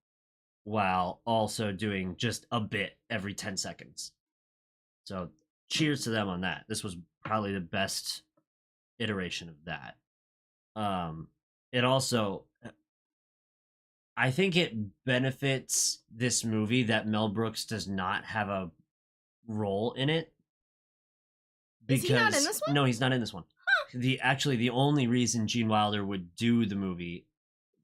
while also doing just a bit every 10 seconds. So cheers to them on that. This was probably the best iteration of that. It also, I think it benefits this movie that Mel Brooks does not have a role in it. Is he not in this one? No, he's not in this one. Huh. The only reason Gene Wilder would do the movie,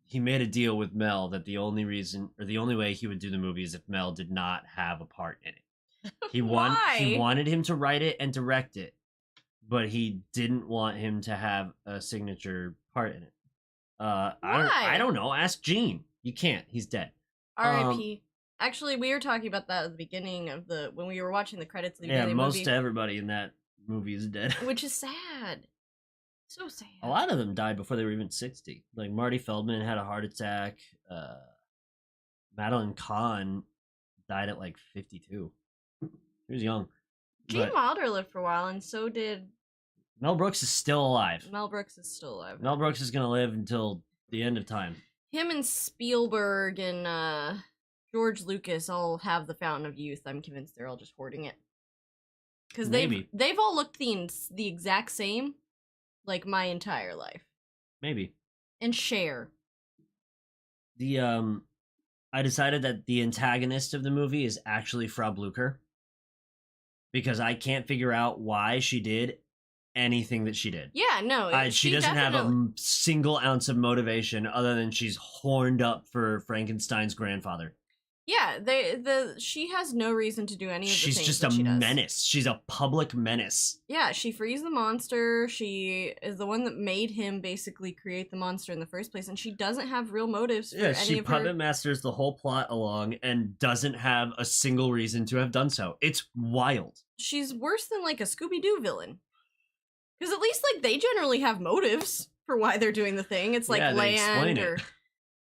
he made a deal with Mel that the only way he would do the movie is if Mel did not have a part in it. He wanted him to write it and direct it, but he didn't want him to have a signature part in it. I don't know. Ask Gene. You can't. He's dead. R.I.P. Actually, we were talking about that at the beginning of when we were watching the credits of the movie. Yeah, most everybody in that movie is dead. Which is sad. So sad. A lot of them died before they were even 60. Like Marty Feldman had a heart attack. Madeline Kahn died at like 52. He was young. Gene Wilder lived for a while, and so did... Mel Brooks is still alive. Mel Brooks is still alive. Mel Brooks is going to live until the end of time. Him and Spielberg and George Lucas all have the Fountain of Youth. I'm convinced they're all just hoarding it. Because they've all looked the exact same, like, my entire life. Maybe. And Cher. I decided that the antagonist of the movie is actually Frau Blucher. Because I can't figure out why she did anything that she did. Yeah, no. She doesn't have a single ounce of motivation other than she's horned up for Frankenstein's grandfather. Yeah, she has no reason to do any of the things She's just a menace. She's a public menace. Yeah, she frees the monster. She is the one that made him basically create the monster in the first place, and she doesn't have real motives for any of her... Yeah, she puppet masters the whole plot along and doesn't have a single reason to have done so. It's wild. She's worse than, like, a Scooby-Doo villain. Because at least, like, they generally have motives for why they're doing the thing. It's like land or...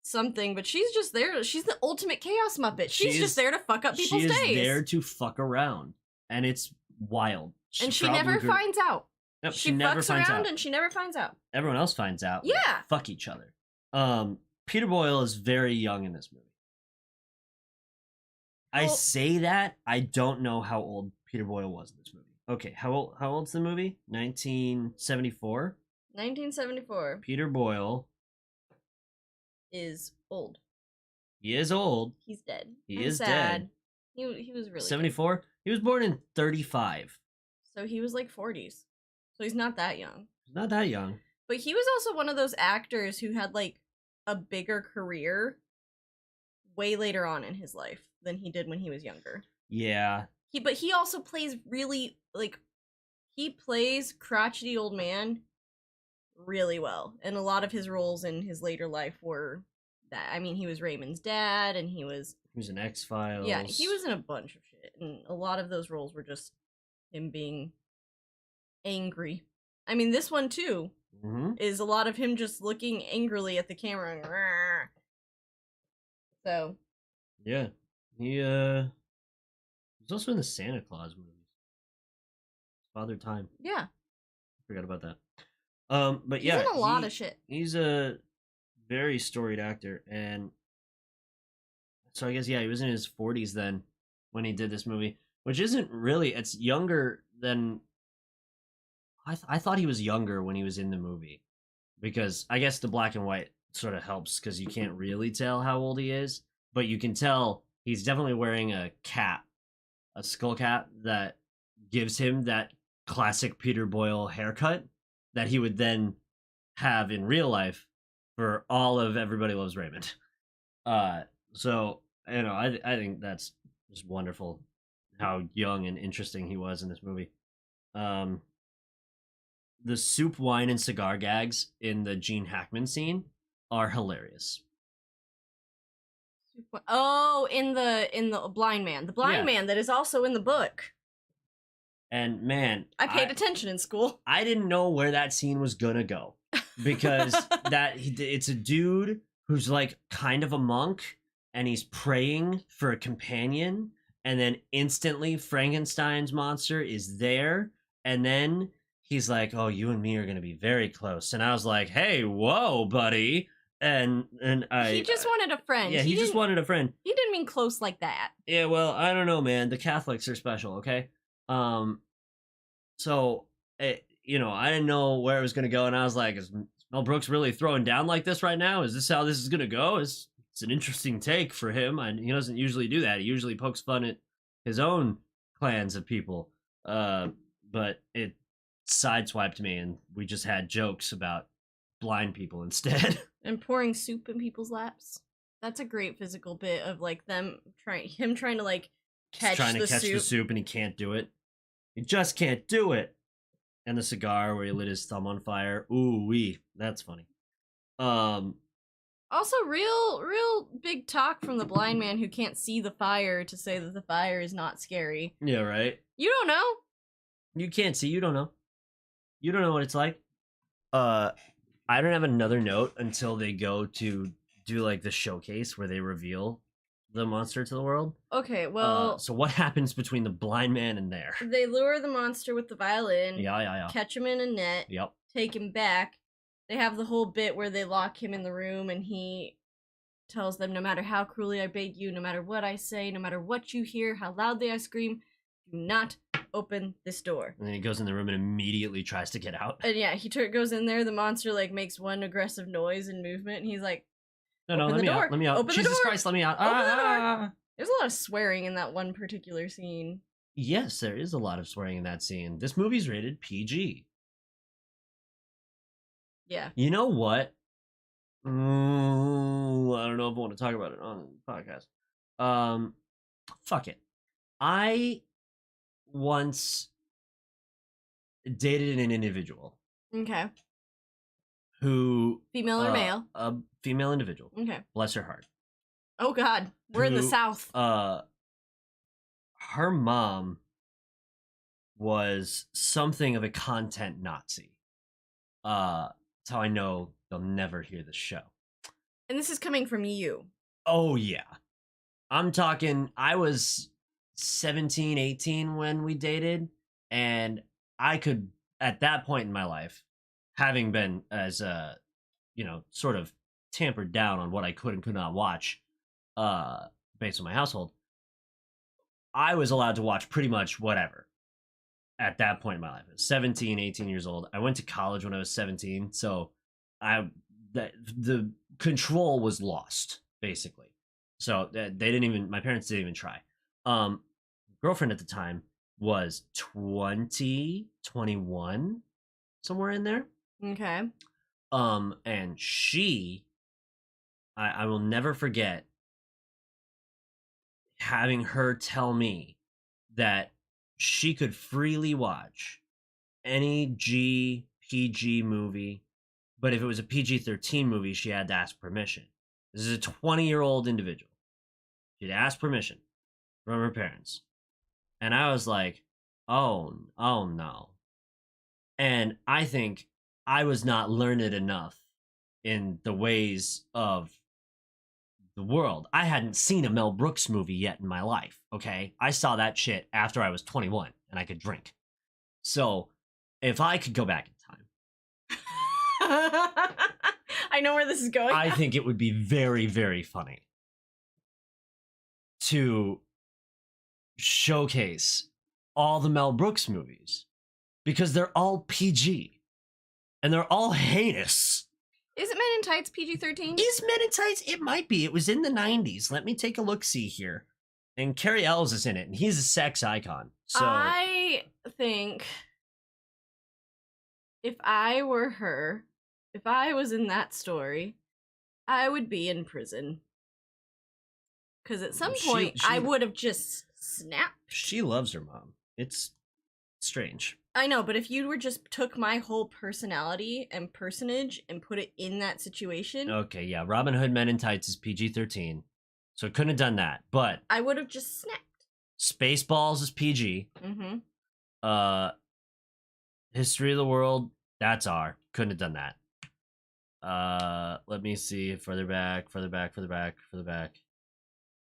something, but she's just there. She's the ultimate chaos muppet. She's just there to fuck up people's days. She is there to fuck around, and it's wild. And she never finds out. Yep, she never fucks around, and she never finds out. Everyone else finds out. Yeah, fuck each other. Peter Boyle is very young in this movie. I say that I don't know how old Peter Boyle was in this movie. Okay, how old's the movie? 1974. 1974. Peter Boyle is old. He is old. He's dead. He is sad. Dead. He was really 74. Good. He was born in 35. So he was like 40s. So he's not that young. He's not that young. But he was also one of those actors who had like a bigger career way later on in his life than he did when he was younger. Yeah. But he also plays really he plays crotchety old man really well, and a lot of his roles in his later life were that. I mean, he was Raymond's dad, and he was in X-Files. Yeah, he was in a bunch of shit, and a lot of those roles were just him being angry. I mean, this one too is a lot of him just looking angrily at the camera. And, So Yeah. He was also in the Santa Claus movies. Father Time. yeah, Forgot about that. But he's in yeah, a lot of shit. he's a very storied actor, and so I guess he was in his 40s then when he did this movie, which isn't really. It's younger than I thought he was younger when he was in the movie, because I guess the black and white sort of helps because you can't really tell how old he is, but you can tell he's definitely wearing a cap, a skull cap that gives him that classic Peter Boyle haircut that he would then have in real life for all of Everybody Loves Raymond. So I think that's just wonderful how young and interesting he was in this movie. Um, the soup, wine, and cigar gags in the Gene Hackman scene are hilarious. Oh, in the blind man, Yeah. that is also in the book. And man, I paid attention in school. I didn't know where that scene was gonna go because it's a dude who's like kind of a monk and he's praying for a companion, and then instantly Frankenstein's monster is there, and then he's like, "Oh, you and me are gonna be very close," and I was like, "Hey, whoa, buddy." And he just wanted a friend. Yeah, he just wanted a friend. He didn't mean close like that. Yeah, well, I don't know, man. The Catholics are special, okay? So I didn't know where it was gonna go, and I was like, "Is Mel Brooks really throwing down like this right now? Is this how this is gonna go?" It's an interesting take for him. And he doesn't usually do that. He usually pokes fun at his own clans of people. But it sideswiped me, and we just had jokes about blind people instead. And pouring soup in people's laps. That's a great physical bit of like him trying to like catch the soup, and he can't do it. He just can't do it. And the cigar where he lit his thumb on fire. Ooh wee, that's funny. Also, real big talk from the blind man who can't see the fire to say that the fire is not scary. Yeah, right. You don't know. You can't see. You don't know. You don't know what it's like. I don't have another note until they go to do like the showcase where they reveal the monster to the world. Okay, well, so what happens between the blind man and there? They lure the monster with the violin. Yeah. Catch him in a net. Yep. Take him back. They have the whole bit where they lock him in the room and he tells them, no matter how cruelly I beg you, no matter what I say, no matter what you hear, how loudly I scream, do not open this door. And then he goes in the room and immediately tries to get out. And yeah, he goes in there, the monster like makes one aggressive noise and movement, and he's like, No, let me out. Let me out. Open Jesus the door. Christ, let me out. Open the door. There's a lot of swearing in that one particular scene. Yes, there is a lot of swearing in that scene. This movie's rated PG. Yeah. You know what? I don't know if I want to talk about it on the podcast. Fuck it. I once dated an individual. Okay. Who female or male? A female individual. Okay. Bless her heart. Oh God, we're in the South. Her mom was something of a content Nazi. That's how I know they'll never hear the show. And this is coming from you. Oh yeah. I'm talking, I was 17, 18 when we dated, and I could, at that point in my life, having been as sort of tampered down on what I could and could not watch, based on my household, I was allowed to watch pretty much whatever at that point in my life. I was 17, 18 years old. I went to college when I was 17, so the control was lost, basically. So my parents didn't even try. Girlfriend at the time was 20, 21, somewhere in there. Okay. And I will never forget having her tell me that she could freely watch any PG movie, but if it was a PG-13 movie, she had to ask permission. This is a 20-year-old individual. She'd ask permission from her parents. And I was like, oh no. And I think I was not learned enough in the ways of the world. I hadn't seen a Mel Brooks movie yet in my life, okay? I saw that shit after I was 21 and I could drink. So, if I could go back in time, I know where this is going. I think it would be very, very funny to showcase all the Mel Brooks movies because they're all PG and they're all heinous. Is it Men in Tights PG-13? Is Men in Tights? It might be. It was in the 90s. Let me take a look-see here. And Cary Elwes is in it, and he's a sex icon. So I think if I were her, if I was in that story, I would be in prison. Because at some point, I would have just snapped. She loves her mom. It's strange. I know, but if you were just took my whole personality and personage and put it in that situation... Okay, yeah, Robin Hood Men in Tights is PG-13, so it couldn't have done that, but... I would have just snapped. Spaceballs is PG. Mm-hmm. History of the World, that's R. Couldn't have done that. Let me see, further back.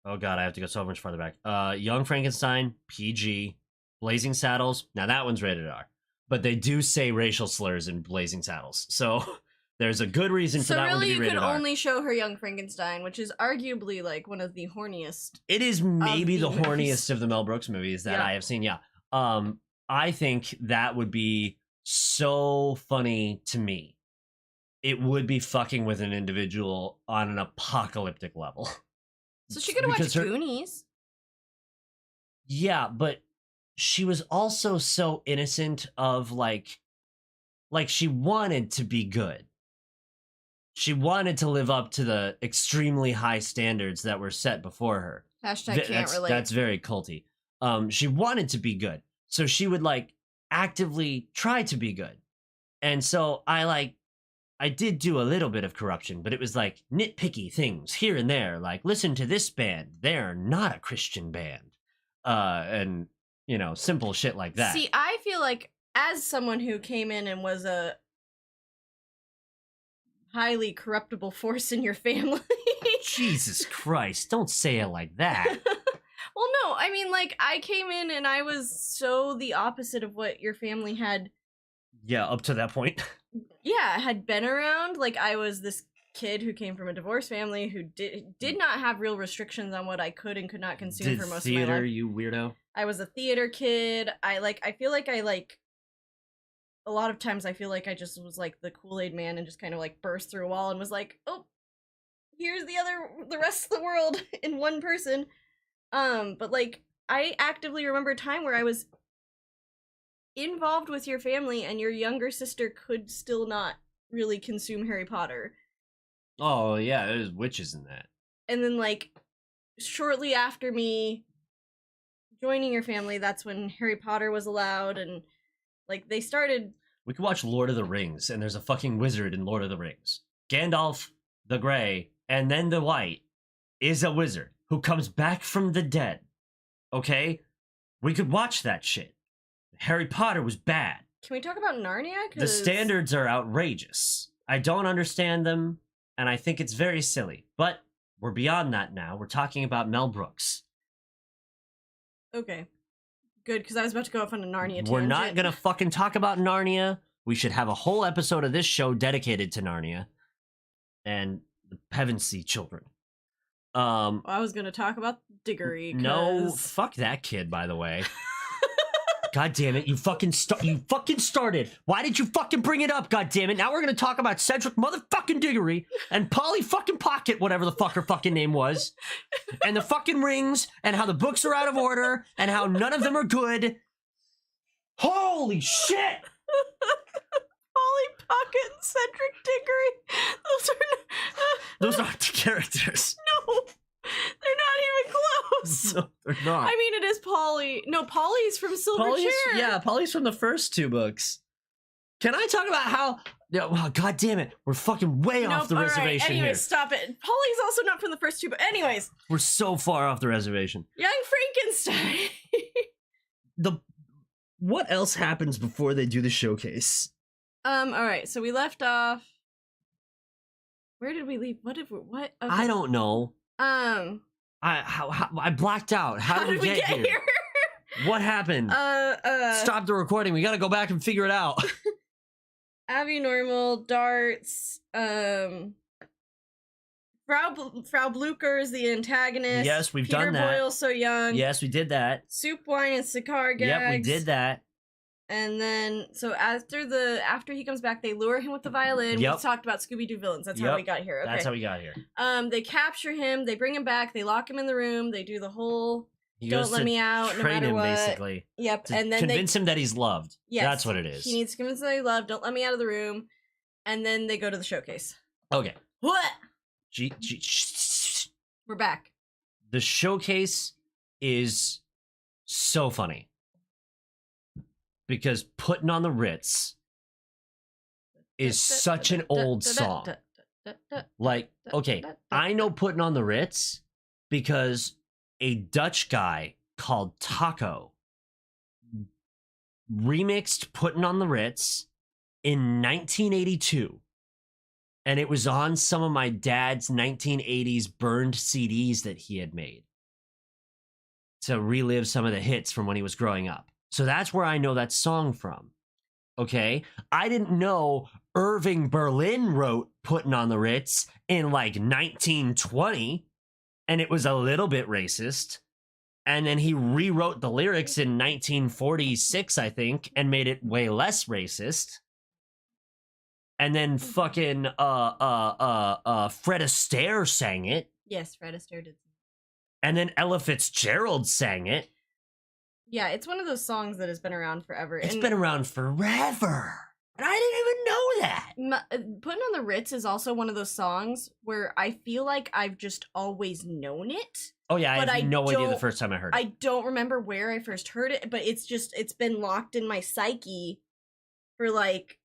Oh god, I have to go so much farther back. Young Frankenstein, PG. Blazing Saddles, now that one's rated R. But they do say racial slurs in Blazing Saddles. So there's a good reason for that one to be rated R. So really you could only show her Young Frankenstein, which is arguably like one of the horniest. It is maybe the horniest of the Mel Brooks movies that I have seen, yeah. I think that would be so funny to me. It would be fucking with an individual on an apocalyptic level. So she could have watched Goonies. Yeah, but she was also so innocent of like she wanted to be good. She wanted to live up to the extremely high standards that were set before her. Hashtag can't relate. That's very culty. She wanted to be good. So she would like actively try to be good. And so I did do a little bit of corruption, but it was like nitpicky things here and there. Like, listen to this band. They're not a Christian band. And you know, simple shit like that. See, I feel like as someone who came in and was a highly corruptible force in your family. Jesus Christ, don't say it like that. Well, no, I mean, like, I came in and I was so the opposite of what your family had. Yeah, up to that point. Yeah, had been around. Like, I was this kid who came from a divorced family who did not have real restrictions on what I could and could not consume for most of my life. Theater, you weirdo. I was a theater kid. I feel like a lot of times I feel like I just was like the Kool-Aid man and just kind of like burst through a wall and was like, oh, here's the rest of the world in one person. But like, I actively remember a time where I was involved with your family and your younger sister could still not really consume Harry Potter. Oh, yeah, there's witches in that. And then, like, shortly after me joining your family, that's when Harry Potter was allowed, and, like, they started... We could watch Lord of the Rings, and there's a fucking wizard in Lord of the Rings. Gandalf the Grey, and then the White, is a wizard who comes back from the dead. Okay? We could watch that shit. Harry Potter was bad. Can we talk about Narnia? The standards are outrageous. I don't understand them, and I think it's very silly. But we're beyond that now. We're talking about Mel Brooks. Okay. Good, because I was about to go off on a Narnia tangent. We're not going to fucking talk about Narnia. We should have a whole episode of this show dedicated to Narnia and the Pevensey children. I was going to talk about Diggory. No, fuck that kid, by the way. God damn it, you fucking started. Why did you fucking bring it up, god damn it? Now we're gonna talk about Cedric motherfucking Diggory and Polly fucking Pocket, whatever the fuck her fucking name was, and the fucking rings, and how the books are out of order, and how none of them are good. Holy shit! Polly Pocket and Cedric Diggory. Those aren't the characters. No. They're not even close. No, they're not. I mean, it is Polly. No, Polly's from Silver Chair. Yeah, Polly's from the first two books. Can I talk about how... Oh, God damn it. We're fucking way off the reservation anyways, here. Stop it. Polly's also not from the first two, but anyways. We're so far off the reservation. Young Frankenstein. What else happens before they do the showcase? Alright, so we left off... Where did we leave? What? Okay. I don't know. I blacked out. How did we get here? What happened? Stop the recording. We got to go back and figure it out. Abby Normal, darts, Frau Blucher is the antagonist. Yes, we've done that. Peter Boyle's So Young. Yes, we did that. Soup, wine, and cigar gags. Yep, we did that. And then, so after he comes back, they lure him with the violin. Yep. We talked about Scooby-Doo villains. That's how we got here. Okay. That's how we got here. They capture him. They bring him back. They lock him in the room. They do the whole don't let me out no matter what. Basically. Yep. And then convince him that he's loved. Yes. That's what it is. He needs to convince him that he's loved. Don't let me out of the room. And then they go to the showcase. Okay. What? We're back. The showcase is so funny. Because Puttin' on the Ritz is such an old song. Like, okay, I know Puttin' on the Ritz because a Dutch guy called Taco remixed Puttin' on the Ritz in 1982. And it was on some of my dad's 1980s burned CDs that he had made to relive some of the hits from when he was growing up. So that's where I know that song from. Okay? I didn't know Irving Berlin wrote Puttin' on the Ritz in like 1920, and it was a little bit racist. And then he rewrote the lyrics in 1946, I think, and made it way less racist. And then fucking Fred Astaire sang it. Yes, Fred Astaire did. And then Ella Fitzgerald sang it. Yeah, it's one of those songs that has been around forever. It's been around forever. And I didn't even know that. Puttin' on the Ritz is also one of those songs where I feel like I've just always known it. Oh yeah, I had no idea the first time I heard it. I don't remember where I first heard it, but it's been locked in my psyche for like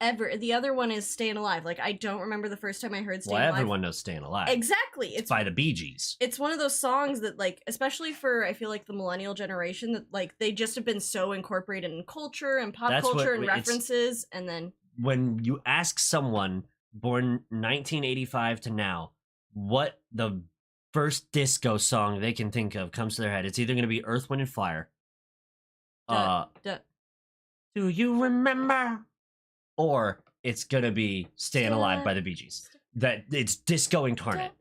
ever. The other one is Staying Alive. Like, I don't remember the first time I heard Staying Alive. Well, everyone knows Staying Alive. Exactly. It's by the Bee Gees. It's one of those songs that, like, especially for, I feel like, the millennial generation, that, like, they just have been so incorporated in culture and pop culture and references, and then... When you ask someone born 1985 to now what the first disco song they can think of comes to their head, it's either going to be Earth, Wind, and Fire. Do you remember? Or it's gonna be "Staying Alive" by the Bee Gees. That it's disco incarnate.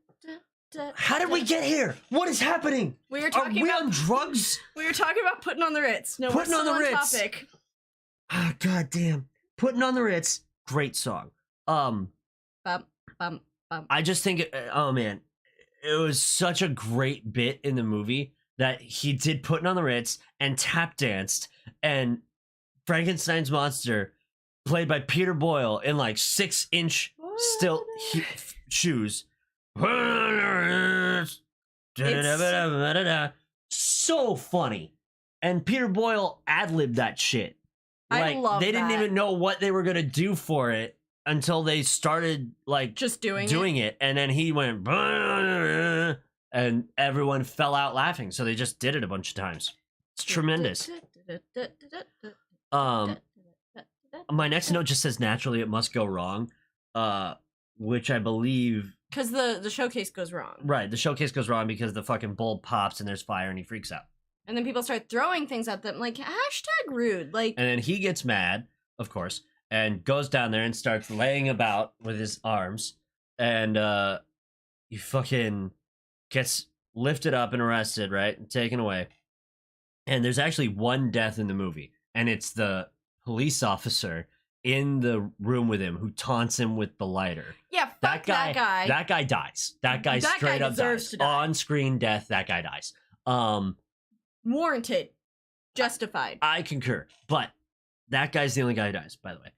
How did we get here? What is happening? We were talking about on drugs. We were talking about Puttin' on the Ritz. No, Puttin' on the Ritz. Topic. Ah, goddamn! Puttin' on the Ritz. Great song. I just think, oh man, it was such a great bit in the movie that he did Puttin' on the Ritz and tap danced, and Frankenstein's monster, played by Peter Boyle in like 6-inch still shoes. So funny. And Peter Boyle ad-libbed that shit. Like, I love they didn't even know what they were gonna do for it until they started like just doing it. And then he went and everyone fell out laughing. So they just did it a bunch of times. It's tremendous. My next note just says naturally it must go wrong, which I believe because the showcase goes wrong. Right, the showcase goes wrong because the fucking bulb pops and there's fire and he freaks out. And then people start throwing things at them, like #rude. Like, and then he gets mad, of course, and goes down there and starts laying about with his arms, and he fucking gets lifted up and arrested, right, and taken away. And there's actually one death in the movie, and it's the police officer in the room with him who taunts him with the lighter. Yeah, fuck that guy. That guy dies. That guy straight up dies. On-screen death, that guy dies. Warranted. Justified. I concur. But that guy's the only guy who dies, by the way.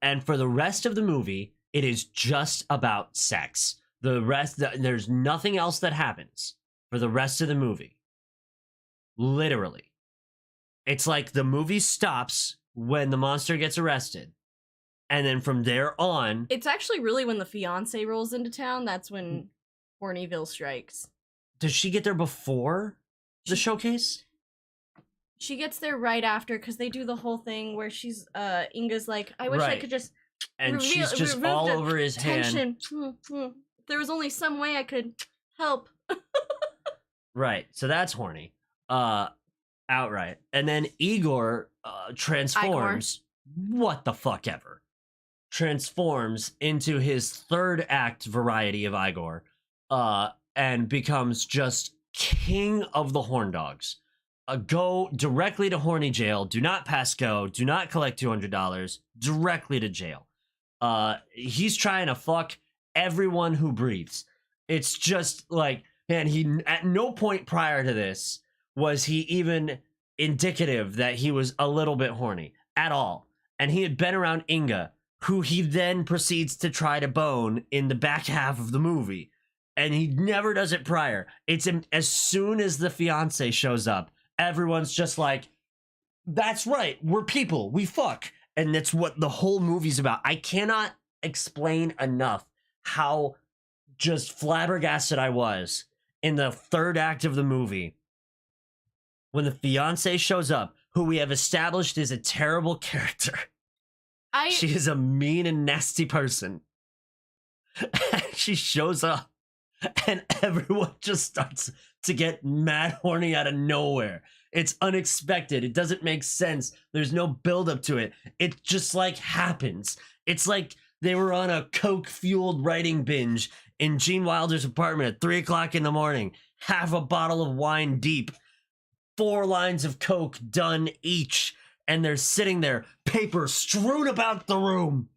And for the rest of the movie, it is just about sex. The rest, there's nothing else that happens for the rest of the movie. Literally. It's like the movie stops when the monster gets arrested. And then from there on... It's actually really when the fiancé rolls into town, that's when Hornyville strikes. Does she get there before the showcase? She gets there right after, because they do the whole thing where she's, Inga's like, I wish I could just... And she's just all over his hand. If there was only some way I could Help. Right. So that's horny. Outright. And then Igor transforms. What the fuck ever. Transforms into his third act variety of Igor. And becomes just king of the horn dogs. Go directly to horny jail. Do not pass go. Do not collect $200. Directly to jail. He's trying to fuck everyone who breathes. It's just like, man, he at no point prior to this was he even indicative that he was a little bit horny at all. And he had been around Inga, who he then proceeds to try to bone in the back half of the movie. And he never does it prior. It's as soon as the fiance shows up, everyone's just like, that's right, we're people, we fuck. And that's what the whole movie's about. I cannot explain enough how just flabbergasted I was in the third act of the movie when the fiance shows up, who we have established is a terrible character. She is a mean and nasty person. She shows up and everyone just starts to get mad horny out of nowhere. It's unexpected. It doesn't make sense. There's no build up to it. It just like happens. It's like they were on a coke-fueled writing binge in Gene Wilder's apartment at 3 o'clock in the morning. Half a bottle of wine deep. 4 lines of coke done each. And they're sitting there, paper strewn about the room.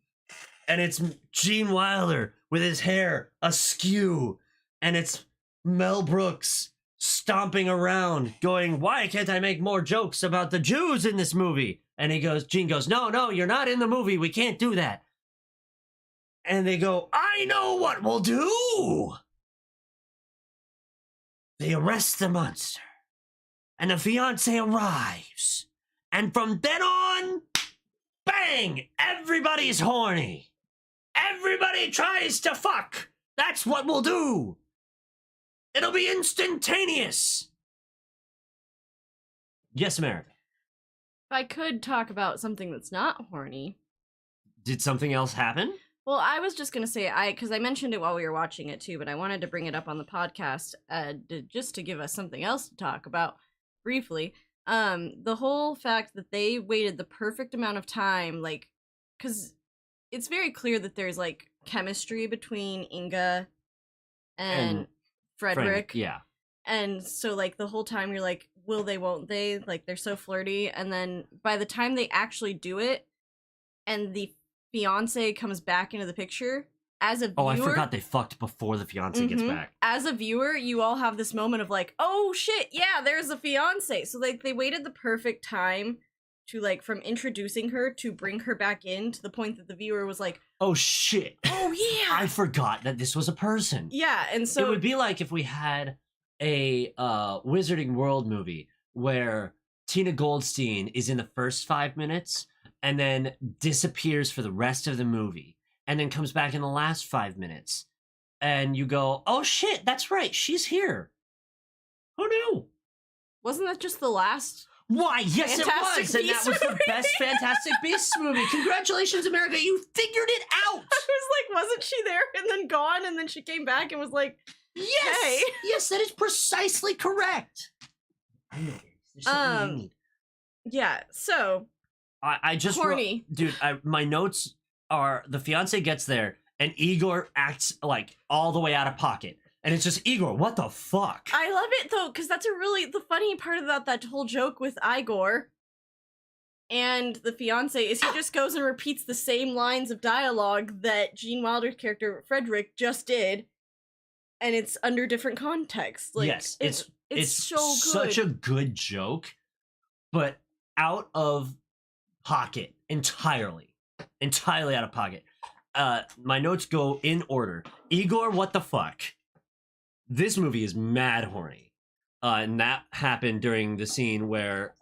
And it's Gene Wilder with his hair askew. And it's Mel Brooks stomping around going, why can't I make more jokes about the Jews in this movie? And Gene goes, no, you're not in the movie. We can't do that. And they go, I know what we'll do. They arrest the monster. And the fiance arrives. And from then on, bang, everybody's horny. Everybody tries to fuck. That's what we'll do. It'll be instantaneous. Yes, America. If I could talk about something that's not horny. Did something else happen? Well, I was just going to say, because I mentioned it while we were watching it too, but I wanted to bring it up on the podcast just to give us something else to talk about briefly. The whole fact that they waited the perfect amount of time, like, because it's very clear that there's, like, chemistry between Inga and Frederick. Yeah. And so, like, the whole time you're like, will they, won't they? Like, they're so flirty. And then by the time they actually do it, and the fiance comes back into the picture, as a viewer... Oh, I forgot they fucked before the fiance gets back. As a viewer, you all have this moment of like, oh shit, yeah, there's a fiance. So, like, they waited the perfect time to, like, from introducing her to bring her back in to the point that the viewer was like, oh shit. Oh yeah. I forgot that this was a person. Yeah, and so... It would be like if we had a Wizarding World movie where Tina Goldstein is in the first 5 minutes and then disappears for the rest of the movie and then comes back in the last 5 minutes. And you go, oh shit, that's right, she's here. Who knew? Wasn't that just the last... Why, yes Fantastic it was, and that was the best Fantastic Beasts movie. Congratulations, America, you figured it out! I was like, wasn't she there and then gone and then she came back and was like, yes! Hey. Yes, that is precisely correct! I know, there's something you need. Yeah, so... I just... Horny. Dude, my notes are, the fiance gets there and Igor acts like all the way out of pocket. And it's just, Igor, what the fuck? I love it, though, because that's the funny part about that whole joke with Igor and the fiance is he just goes and repeats the same lines of dialogue that Gene Wilder's character, Frederick, just did, and it's under different contexts. Like, yes, it's so good. Such a good joke, but out of pocket entirely out of pocket. My notes go in order. Igor, what the fuck? This movie is mad horny. And that happened during the scene where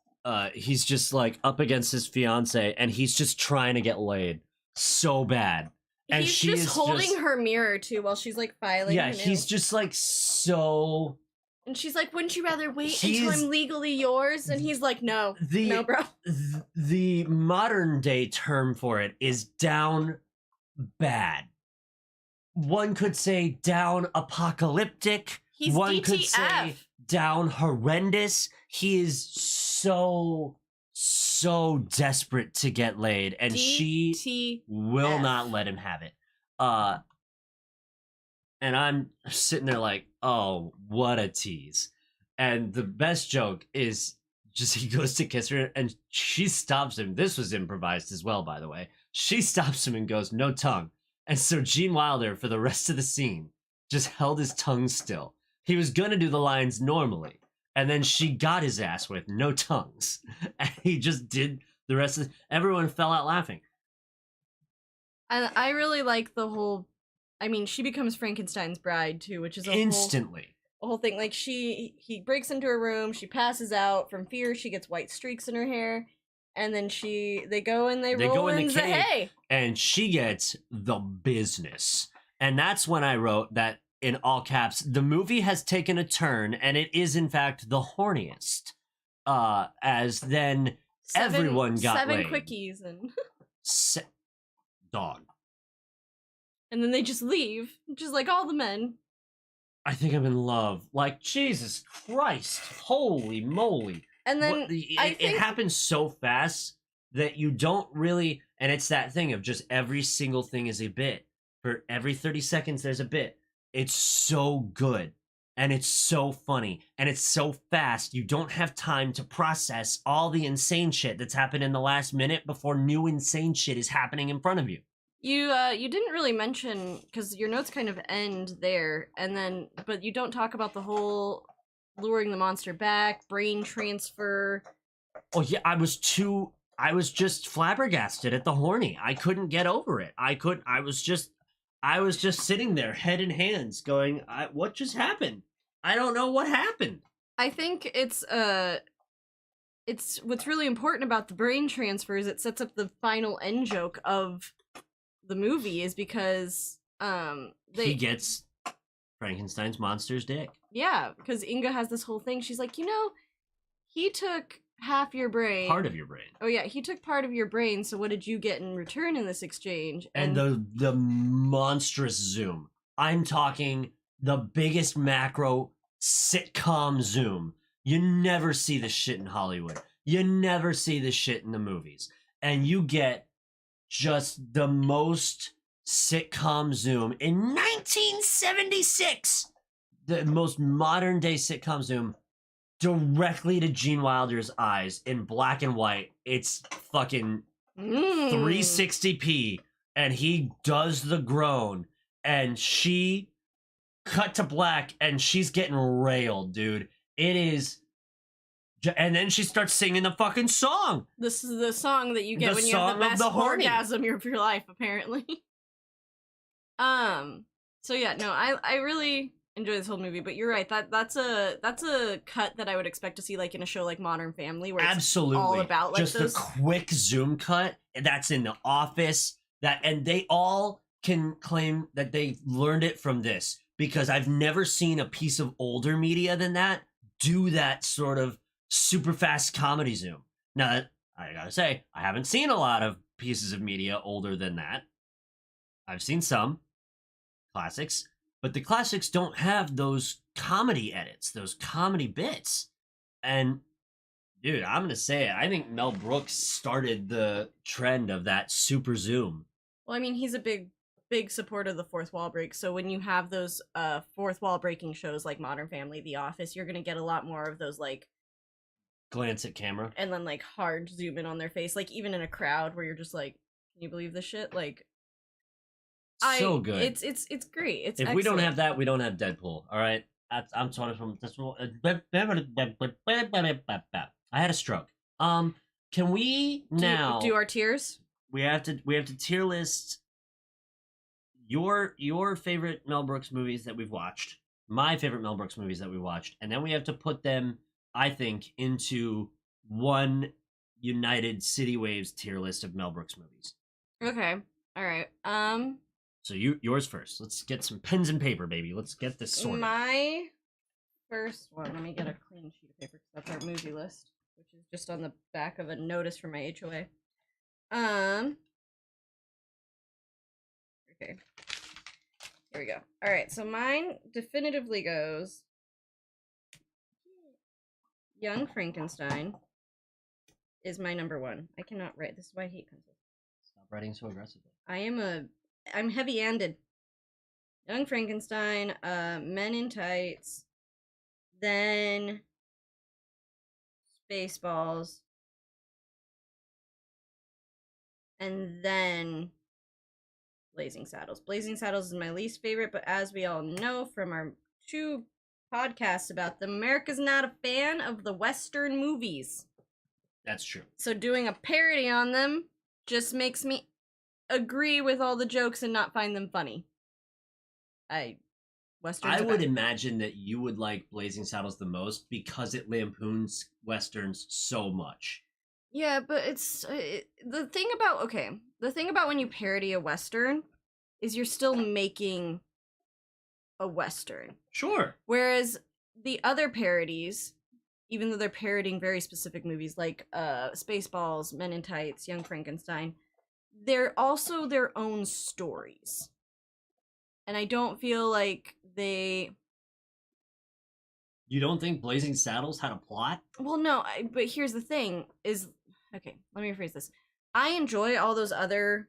he's just like up against his fiance and he's just trying to get laid so bad. And he's just holding her mirror too while she's like filing. Yeah, he's just like so. And she's like, wouldn't you rather wait until I'm legally yours? And he's like, no, no, bro. The modern day term for it is down bad. One could say down apocalyptic. He's one could say DTF. down horrendous. He is so desperate to get laid, and she DTF. will not let him have it. And I'm sitting there like, oh, what a tease. And the best joke is just he goes to kiss her and she stops him. This was improvised as well, by the way. She stops him and goes, no tongue. And so Gene Wilder, for the rest of the scene, just held his tongue still. He was gonna do the lines normally, and then she got his ass with no tongues. And he just did the rest of everyone fell out laughing. And I really like the whole, I mean, she becomes Frankenstein's bride too, which is a Instantly. whole thing. Like he breaks into her room, she passes out from fear, she gets white streaks in her hair, and then they go and they roll in the hay. And she gets the business. And that's when I wrote that in all caps, the movie has taken a turn, and it is in fact the horniest. As then everyone got laid. 7 quickies and dog. And then they just leave, just like all the men. I think I'm in love. Like, Jesus Christ. Holy moly. And then it happens so fast that you don't really, and it's that thing of just every single thing is a bit. For every 30 seconds, there's a bit. It's so good. And it's so funny. And it's so fast. You don't have time to process all the insane shit that's happened in the last minute before new insane shit is happening in front of you. You didn't really mention, because your notes kind of end there, and then, but you don't talk about the whole luring the monster back, brain transfer. Oh yeah, I was just flabbergasted at the horny. I couldn't get over it. I was just sitting there, head in hands, going, what just happened? I don't know what happened. I think it's what's really important about the brain transfer is it sets up the final end joke of the movie, is because he gets Frankenstein's monster's dick. Yeah, because Inga has this whole thing. She's like, he took half your brain. Part of your brain. Oh yeah, he took part of your brain, so what did you get in return in this exchange? And the monstrous zoom. I'm talking the biggest macro sitcom zoom. You never see this shit in Hollywood. You never see this shit in the movies. And you get just the most sitcom zoom in 1976. The most modern day sitcom zoom directly to Gene Wilder's eyes in black and white. It's fucking 360p, and he does the groan, and she cut to black, and she's getting railed, dude. It is. And then she starts singing the fucking song. This is the song that you get when you have the best orgasm of your life, apparently. So yeah, no, I really enjoy this whole movie, but you're right. That's a cut that I would expect to see like in a show like Modern Family, where it's all about like just the quick zoom cut that's in The Office. And they all can claim that they learned it from this, because I've never seen a piece of older media than that do that sort of super fast comedy zoom. Now, I gotta say, I haven't seen a lot of pieces of media older than that. I've seen some classics, but the classics don't have those comedy edits, those comedy bits. And dude, I'm gonna say it, I think Mel Brooks started the trend of that super zoom. Well, I mean, he's a big supporter of the fourth wall break, so when you have those fourth wall breaking shows like Modern Family, The Office, you're gonna get a lot more of those like glance at camera and then like hard zoom in on their face, like even in a crowd where you're just like, can you believe this shit? Like, so good. It's great. It's if excellent. We don't have that, we don't have Deadpool. All right, I'm talking from this. I had a stroke. Can we now do our tiers? We have to tier list your favorite Mel Brooks movies that we've watched, my favorite Mel Brooks movies that we watched, and then we have to put them, I think, into one united City Waves tier list of Mel Brooks movies. Okay. All right. So yours first. Let's get some pens and paper, baby. Let's get this sorted. My first one. Let me get a clean sheet of paper because that's our movie list, which is just on the back of a notice from my HOA. Okay. Here we go. All right. So mine definitively goes Young Frankenstein is my number one. I cannot write. This is why I hate pencils. Stop writing so aggressively. I'm heavy-handed. Young Frankenstein, Men in Tights, then Spaceballs, and then Blazing Saddles. Blazing Saddles is my least favorite, but as we all know from our 2 podcasts about them, America's not a fan of the Western movies. That's true. So doing a parody on them just makes me agree with all the jokes and not find them funny. I would imagine that you would like Blazing Saddles the most because it lampoons Westerns so much. Yeah, but it's the thing about when you parody a Western is you're still making a Western. Sure. Whereas the other parodies, even though they're parodying very specific movies like Spaceballs, Men in Tights, Young Frankenstein, they're also their own stories. And I don't feel like they... You don't think Blazing Saddles had a plot? Well, no, but here's the thing is... Okay, let me rephrase this. I enjoy all those other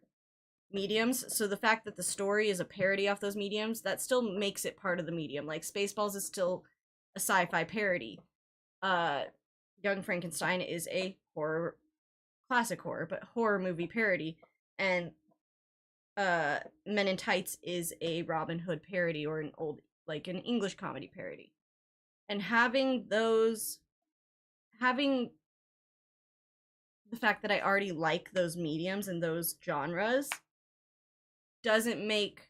mediums, so the fact that the story is a parody off those mediums, that still makes it part of the medium. Like, Spaceballs is still a sci-fi parody. Young Frankenstein is a horror... classic horror, but horror movie parody. And Men in Tights is a Robin Hood parody or an English comedy parody. And having the fact that I already like those mediums and those genres doesn't make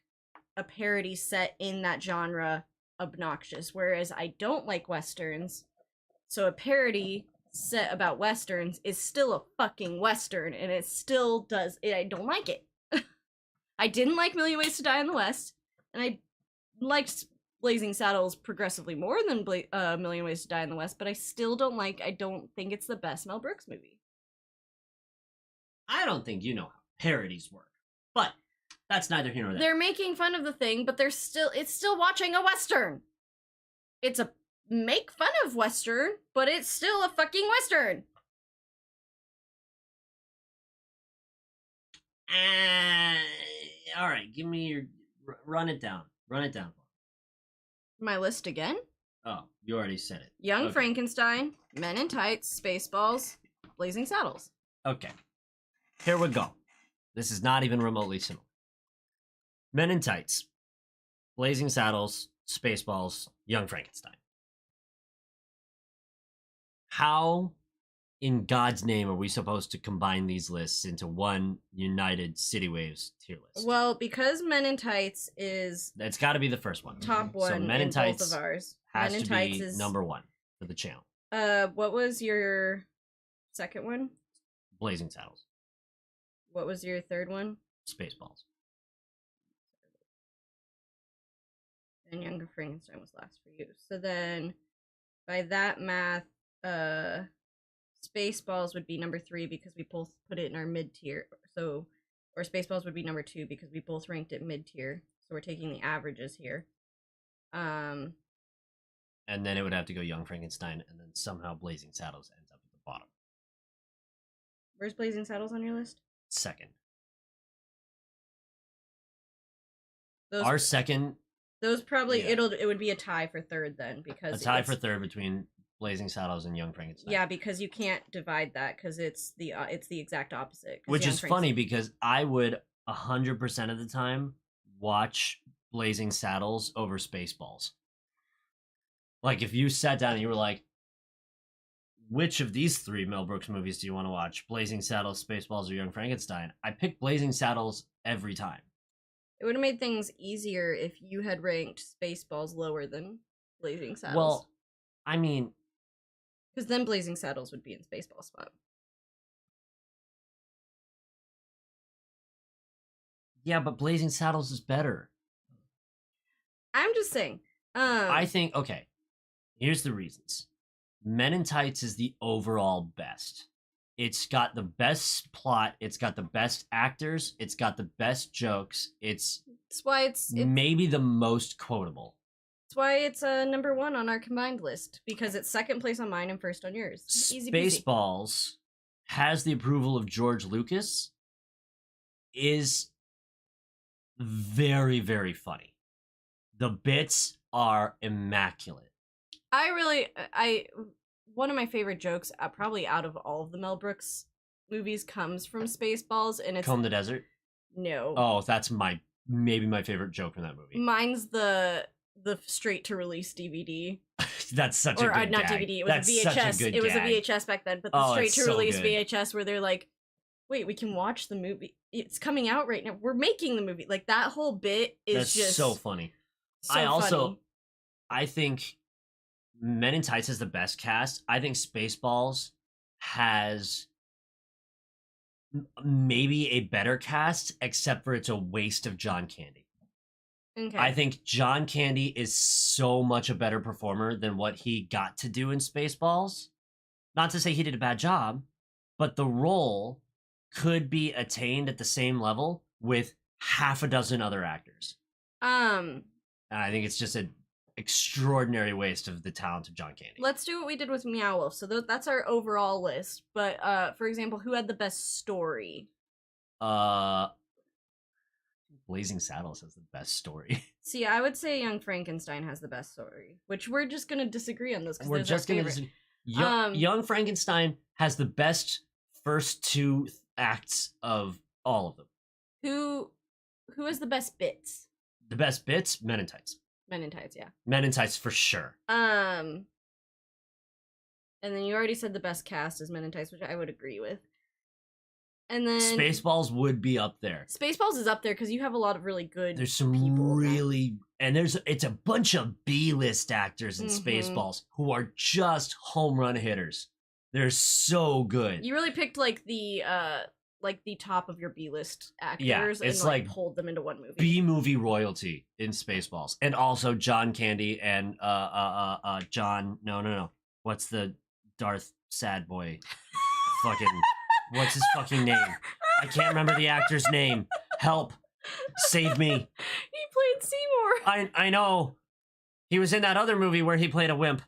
a parody set in that genre obnoxious. Whereas I don't like Westerns, so a parody set about Westerns is still a fucking Western, and it still does. I don't like it. I didn't like Million Ways to Die in the West, and I liked Blazing Saddles progressively more than Million Ways to Die in the West, but I still don't think it's the best Mel Brooks movie. I don't think you know how parodies work, but that's neither here nor there. They're making fun of the thing, but it's still watching a Western. It's a make fun of Western, but it's still a fucking Western. All right, give me your... Run it down. Run it down for me. My list again? Oh, you already said it. Young Frankenstein, Men in Tights, Spaceballs, Blazing Saddles. Okay. Here we go. This is not even remotely similar. Men in Tights, Blazing Saddles, Spaceballs, Young Frankenstein. How in God's name are we supposed to combine these lists into one united CityWaves tier list? Well, because Men in Tights is... That's got to be the first one. Top one so Men in Tights both of ours. Has Men in to Tights be is number one for the channel. What was your second one? Blazing Saddles. What was your third one? Spaceballs. And Young Frankenstein was last for you. So then, by that math, Spaceballs would be number 3 because we both put it in our mid tier. So, or Spaceballs would be number 2 because we both ranked it mid tier. So we're taking the averages here. And then it would have to go Young Frankenstein, and then somehow Blazing Saddles ends up at the bottom. Where's Blazing Saddles on your list? Second. Our second. Those probably it would be a tie for third then, because a tie for third between Blazing Saddles and Young Frankenstein. Yeah, because you can't divide that because it's the exact opposite. Which is funny because I would 100% of the time watch Blazing Saddles over Spaceballs. Like if you sat down and you were like, which of these 3 Mel Brooks movies do you want to watch? Blazing Saddles, Spaceballs, or Young Frankenstein? I pick Blazing Saddles every time. It would have made things easier if you had ranked Spaceballs lower than Blazing Saddles. Well, I mean... Because then Blazing Saddles would be in Spaceballs spot. Yeah, but Blazing Saddles is better. I'm just saying. I think, okay, here's the reasons. Men in Tights is the overall best. It's got the best plot. It's got the best actors. It's got the best jokes. It's why it's maybe the most quotable. That's why it's number 1 on our combined list, because it's second place on mine and first on yours. Easy peasy. Spaceballs has the approval of George Lucas, is very, very funny. The bits are immaculate. One of my favorite jokes, probably out of all of the Mel Brooks movies, comes from Spaceballs, and it's Comb the Desert? No. Oh, that's maybe my favorite joke from that movie. Mine's the straight to release DVD. That's such a good not gag. DVD. It was a VHS. It was a VHS back then, but the straight to release VHS where they're like, "Wait, we can watch the movie. It's coming out right now. We're making the movie." Like that whole bit is just so funny. funny. I think Men in Tights is the best cast. I think Spaceballs has maybe a better cast, except for it's a waste of John Candy. Okay. I think John Candy is so much a better performer than what he got to do in Spaceballs. Not to say he did a bad job, but the role could be attained at the same level with half a dozen other actors. And I think it's just an extraordinary waste of the talent of John Candy. Let's do what we did with Meow Wolf. So that's our overall list. But for example, who had the best story? Blazing Saddles has the best story. See, I would say Young Frankenstein has the best story, which we're just gonna disagree on this. We're just gonna disagree. Young Frankenstein has the best first 2 acts of all of them. Who has the best bits? The best bits? Men in Tights. Men in Tights, yeah. Men in Tights for sure. And then you already said the best cast is Men in Tights, which I would agree with. And then Spaceballs would be up there. Spaceballs is up there because you have a lot of really good. There's some really, and it's a bunch of B-list actors in Spaceballs who are just home run hitters. They're so good. You really picked like the top of your B-list actors, yeah, it's and pulled them into one movie. B-movie royalty in Spaceballs, and also John Candy and John. No. What's the Darth Sad Boy? Fucking. What's his fucking name? I can't remember the actor's name. Help. Save me. He played Seymour. I know. He was in that other movie where he played a wimp.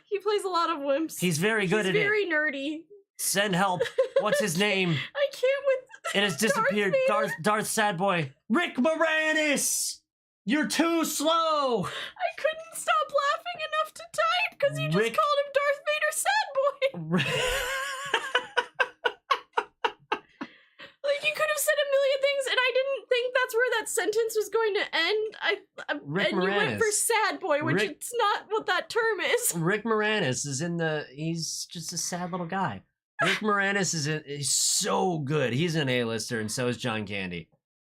He plays a lot of wimps. He's very good at it. He's very nerdy. Send help. What's his name? I can't with It has disappeared. Darth Sadboy. Rick Moranis! You're too slow! I couldn't stop laughing enough to type because you just called him Darth Vader Sadboy. Like, you could have said a million things, and I didn't think that's where that sentence was going to end. Rick and Moranis. You went for sad boy, which it's not what that term is. Rick Moranis is he's just a sad little guy. Rick Moranis is so good. He's an A-lister, and so is John Candy.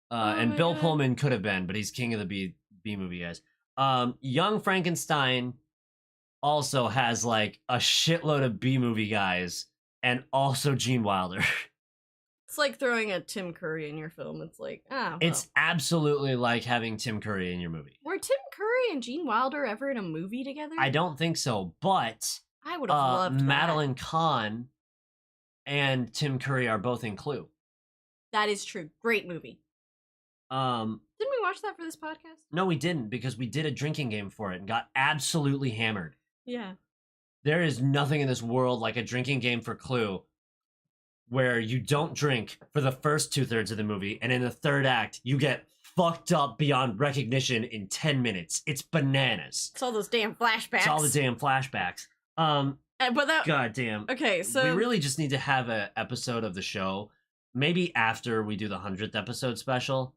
And Bill Pullman could have been, but he's king of the B-movie guys. Young Frankenstein also has, like, a shitload of B-movie guys, and also Gene Wilder. It's like throwing a Tim Curry in your film. It's like, well. It's absolutely like having Tim Curry in your movie. Were Tim Curry and Gene Wilder ever in a movie together? I don't think so, but I would have loved Madeline Kahn and Tim Curry are both in Clue. That is true. Great movie. Didn't we watch that for this podcast? No, we didn't, because we did a drinking game for it and got absolutely hammered. Yeah. There is nothing in this world like a drinking game for Clue where you don't drink for the first 2/3 of the movie, and in the third act, you get fucked up beyond recognition in 10 minutes. It's bananas. It's all those damn flashbacks. God damn. Okay, so we really just need to have an episode of the show, maybe after we do the 100th episode special,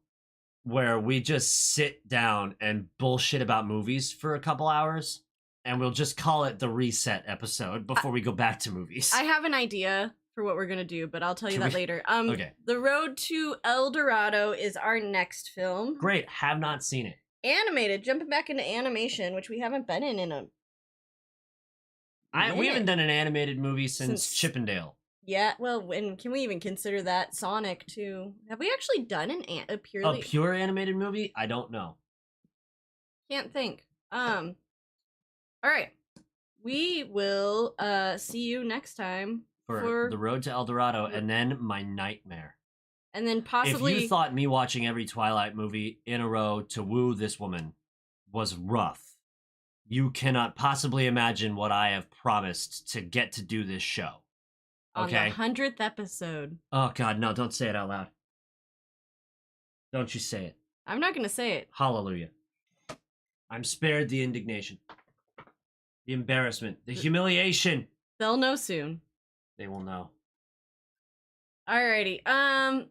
where we just sit down and bullshit about movies for a couple hours, and we'll just call it the reset episode before we go back to movies. I have an idea for what we're gonna do, but I'll tell you that later. Okay. The Road to El Dorado is our next film. Great, have not seen it. Animated, jumping back into animation, which we haven't been in a we haven't done an animated movie since Chippendale. Yeah, well, and can we even consider that Sonic too? Have we actually done a pure animated movie? I don't know. Can't think. All right. We will see you next time for The Road to El Dorado, and then My Nightmare. And then possibly... If you thought me watching every Twilight movie in a row to woo this woman was rough, You cannot possibly imagine what I have promised to get to do this show. Okay? On the 100th episode. Oh, God, no, don't say it out loud. Don't you say it. I'm not going to say it. Hallelujah. I'm spared the indignation, the embarrassment, the humiliation. They'll know soon. They will know. Alrighty.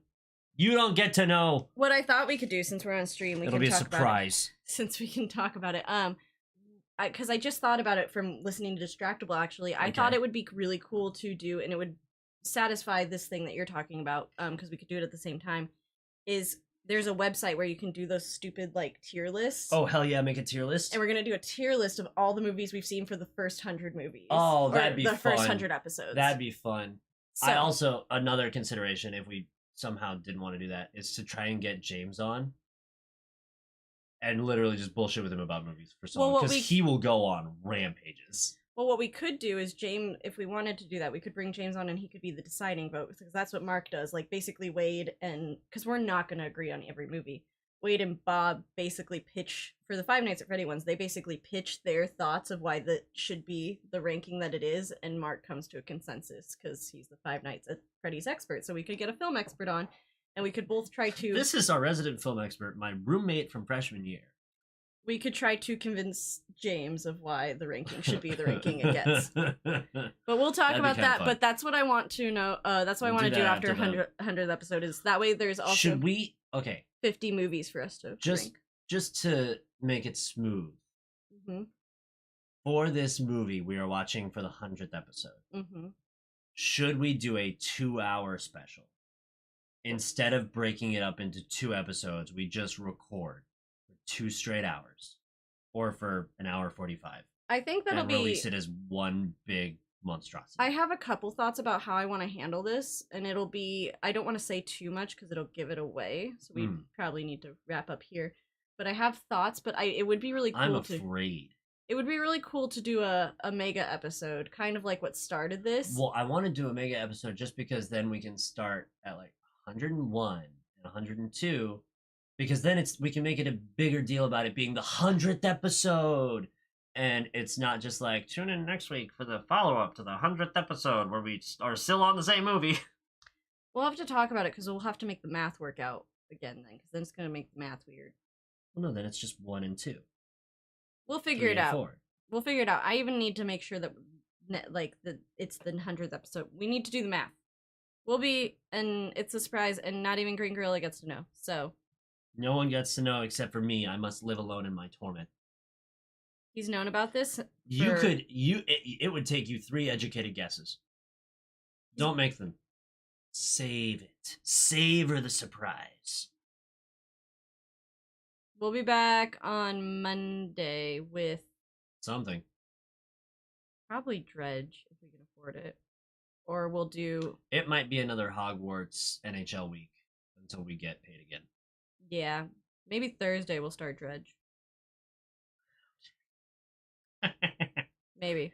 You don't get to know. What I thought we could do since we're on stream, It'll be a surprise. Since we can talk about it. Because I just thought about it from listening to Distractable, actually. I thought it would be really cool to do, and it would satisfy this thing that you're talking about, because we could do it at the same time, is there's a website where you can do those stupid, like, tier lists. Oh, hell yeah, make a tier list. And we're going to do a tier list of all the movies we've seen for the first 100 movies. Oh, that'd be fun. The first 100 episodes. That'd be fun. So, I also, another consideration, if we somehow didn't want to do that, is to try and get James on and literally just bullshit with him about movies for so long, because he will go on rampages. Well, what we could do is James, if we wanted to do that, we could bring James on and he could be the deciding vote, because that's what Mark does. Like, basically Wade and, because we're not going to agree on every movie, Wade and Bob basically pitch, for the Five Nights at Freddy ones, they basically pitch their thoughts of why that should be the ranking that it is, and Mark comes to a consensus, because he's the Five Nights at Freddy's expert. So we could get a film expert on, and we could both try to... This is our resident film expert, my roommate from freshman year. We could try to convince James of why the ranking should be the ranking it gets. But we'll talk about that. Fun. But that's what I want to know. That's what I want to do after 100th episode, is that way there's also... Should we... Okay. 50 movies for us to rank. Just to make it smooth. Mm-hmm. For this movie we are watching for the 100th episode, should we do a 2-hour special? Instead of breaking it up into 2 episodes, we just record for 2 straight hours. Or for an hour 45. I think that'll be... release it as one big monstrosity. I have a couple thoughts about how I want to handle this, and it'll be... I don't want to say too much because it'll give it away, so we probably need to wrap up here. But I have thoughts, but it would be really cool I'm afraid. It would be really cool to do a mega episode, kind of like what started this. Well, I want to do a mega episode just because then we can start at like 101 and 102, because then we can make it a bigger deal about it being the 100th episode. And it's not just like, tune in next week for the follow-up to the 100th episode where we are still on the same movie. We'll have to talk about it because we'll have to make the math work out again then, because then it's going to make the math weird. Well, no, then it's just 1 and 2. We'll figure it out. 4. We'll figure it out. I even need to make sure that, it's the 100th episode. We need to do the math. We'll be, and it's a surprise, and not even Green Gorilla gets to know, so. No one gets to know except for me. I must live alone in my torment. He's known about this? It would take you 3 educated guesses. Don't make them. Save it. Savor the surprise. We'll be back on Monday with... something. Probably Dredge, if we can afford it. Or we'll do... It might be another Hogwarts NHL week until we get paid again. Yeah. Maybe Thursday we'll start Dredge. Maybe.